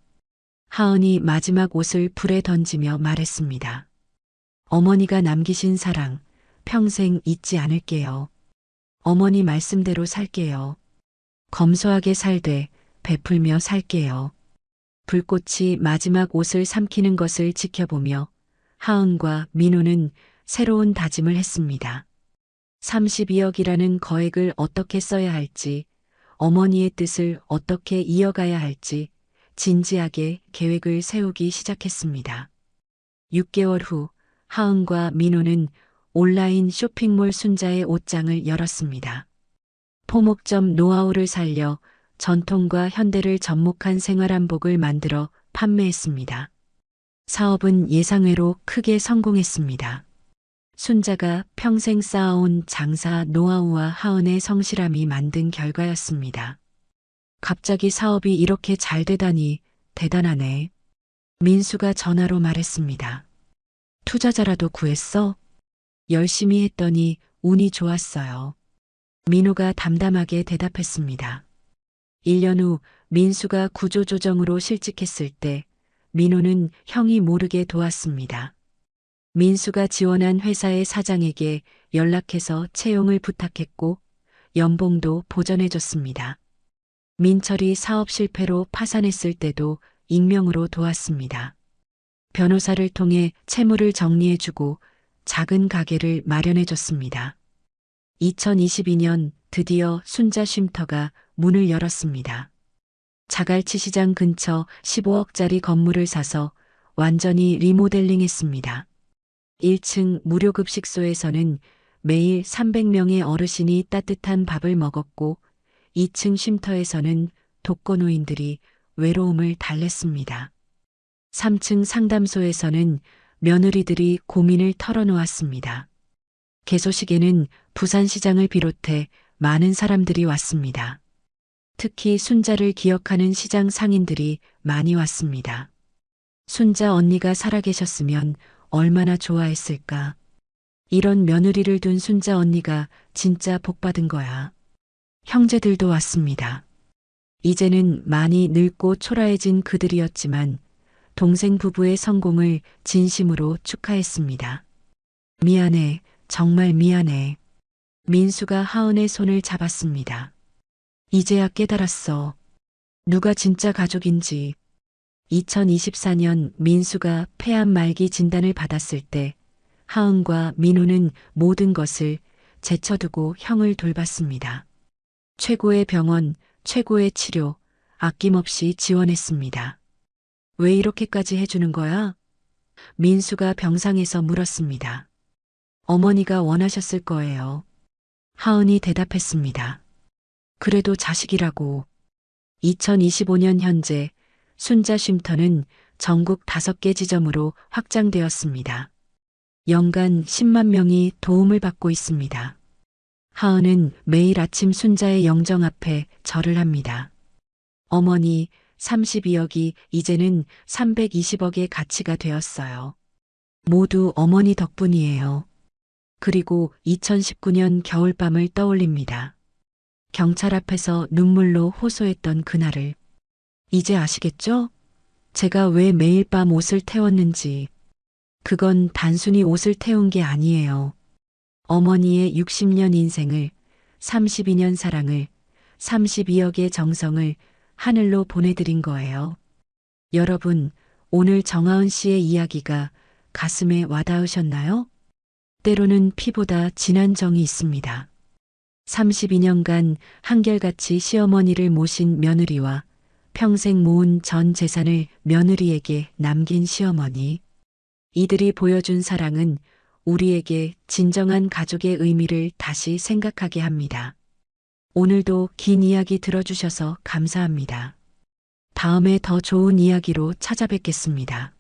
하은이 마지막 옷을 불에 던지며 말했습니다. 어머니가 남기신 사랑 평생 잊지 않을게요. 어머니 말씀대로 살게요. 검소하게 살되 베풀며 살게요. 불꽃이 마지막 옷을 삼키는 것을 지켜보며 하은과 민호는 새로운 다짐을 했습니다. 32억이라는 거액을 어떻게 써야 할지, 어머니의 뜻을 어떻게 이어가야 할지 진지하게 계획을 세우기 시작했습니다. 6개월 후 하은과 민호는 온라인 쇼핑몰 순자의 옷장을 열었습니다. 포목점 노하우를 살려 전통과 현대를 접목한 생활한복을 만들어 판매했습니다. 사업은 예상외로 크게 성공했습니다. 순자가 평생 쌓아온 장사 노하우와 하은의 성실함이 만든 결과였습니다. 갑자기 사업이 이렇게 잘 되다니 대단하네. 민수가 전화로 말했습니다. 투자자라도 구했어? 열심히 했더니 운이 좋았어요. 민호가 담담하게 대답했습니다. 1년 후 민수가 구조조정으로 실직했을 때 민호는 형이 모르게 도왔습니다. 민수가 지원한 회사의 사장에게 연락해서 채용을 부탁했고 연봉도 보전해줬습니다. 민철이 사업 실패로 파산했을 때도 익명으로 도왔습니다. 변호사를 통해 채무를 정리해주고 작은 가게를 마련해줬습니다. 2022년 드디어 순자 쉼터가 문을 열었습니다. 자갈치 시장 근처 15억짜리 건물을 사서 완전히 리모델링했습니다. 1층 무료급식소에서는 매일 300명의 어르신이 따뜻한 밥을 먹었고 2층 쉼터에서는 독거노인들이 외로움을 달랬습니다. 3층 상담소에서는 며느리들이 고민을 털어놓았습니다. 개소식에는 부산시장을 비롯해 많은 사람들이 왔습니다. 특히 순자를 기억하는 시장 상인들이 많이 왔습니다. 순자 언니가 살아계셨으면 얼마나 좋아했을까. 이런 며느리를 둔 순자 언니가 진짜 복받은 거야. 형제들도 왔습니다. 이제는 많이 늙고 초라해진 그들이었지만 동생 부부의 성공을 진심으로 축하했습니다. 미안해, 정말 미안해. 민수가 하은의 손을 잡았습니다. 이제야 깨달았어. 누가 진짜 가족인지. 2024년 민수가 폐암 말기 진단을 받았을 때 하은과 민호는 모든 것을 제쳐두고 형을 돌봤습니다. 최고의 병원, 최고의 치료, 아낌없이 지원했습니다. 왜 이렇게까지 해주는 거야? 민수가 병상에서 물었습니다. 어머니가 원하셨을 거예요. 하은이 대답했습니다. 그래도 자식이라고. 2025년 현재 순자 쉼터는 전국 5개 지점으로 확장되었습니다. 연간 10만 명이 도움을 받고 있습니다. 하은은 매일 아침 순자의 영정 앞에 절을 합니다. 어머니, 32억이 이제는 320억의 가치가 되었어요. 모두 어머니 덕분이에요. 그리고 2019년 겨울밤을 떠올립니다. 경찰 앞에서 눈물로 호소했던 그날을. 이제 아시겠죠? 제가 왜 매일 밤 옷을 태웠는지, 그건 단순히 옷을 태운 게 아니에요. 어머니의 60년 인생을, 32년 사랑을, 32억의 정성을 하늘로 보내드린 거예요. 여러분, 오늘 정하은 씨의 이야기가 가슴에 와닿으셨나요? 때로는 피보다 진한 정이 있습니다. 32년간 한결같이 시어머니를 모신 며느리와 평생 모은 전 재산을 며느리에게 남긴 시어머니. 이들이 보여준 사랑은 우리에게 진정한 가족의 의미를 다시 생각하게 합니다. 오늘도 긴 이야기 들어주셔서 감사합니다. 다음에 더 좋은 이야기로 찾아뵙겠습니다.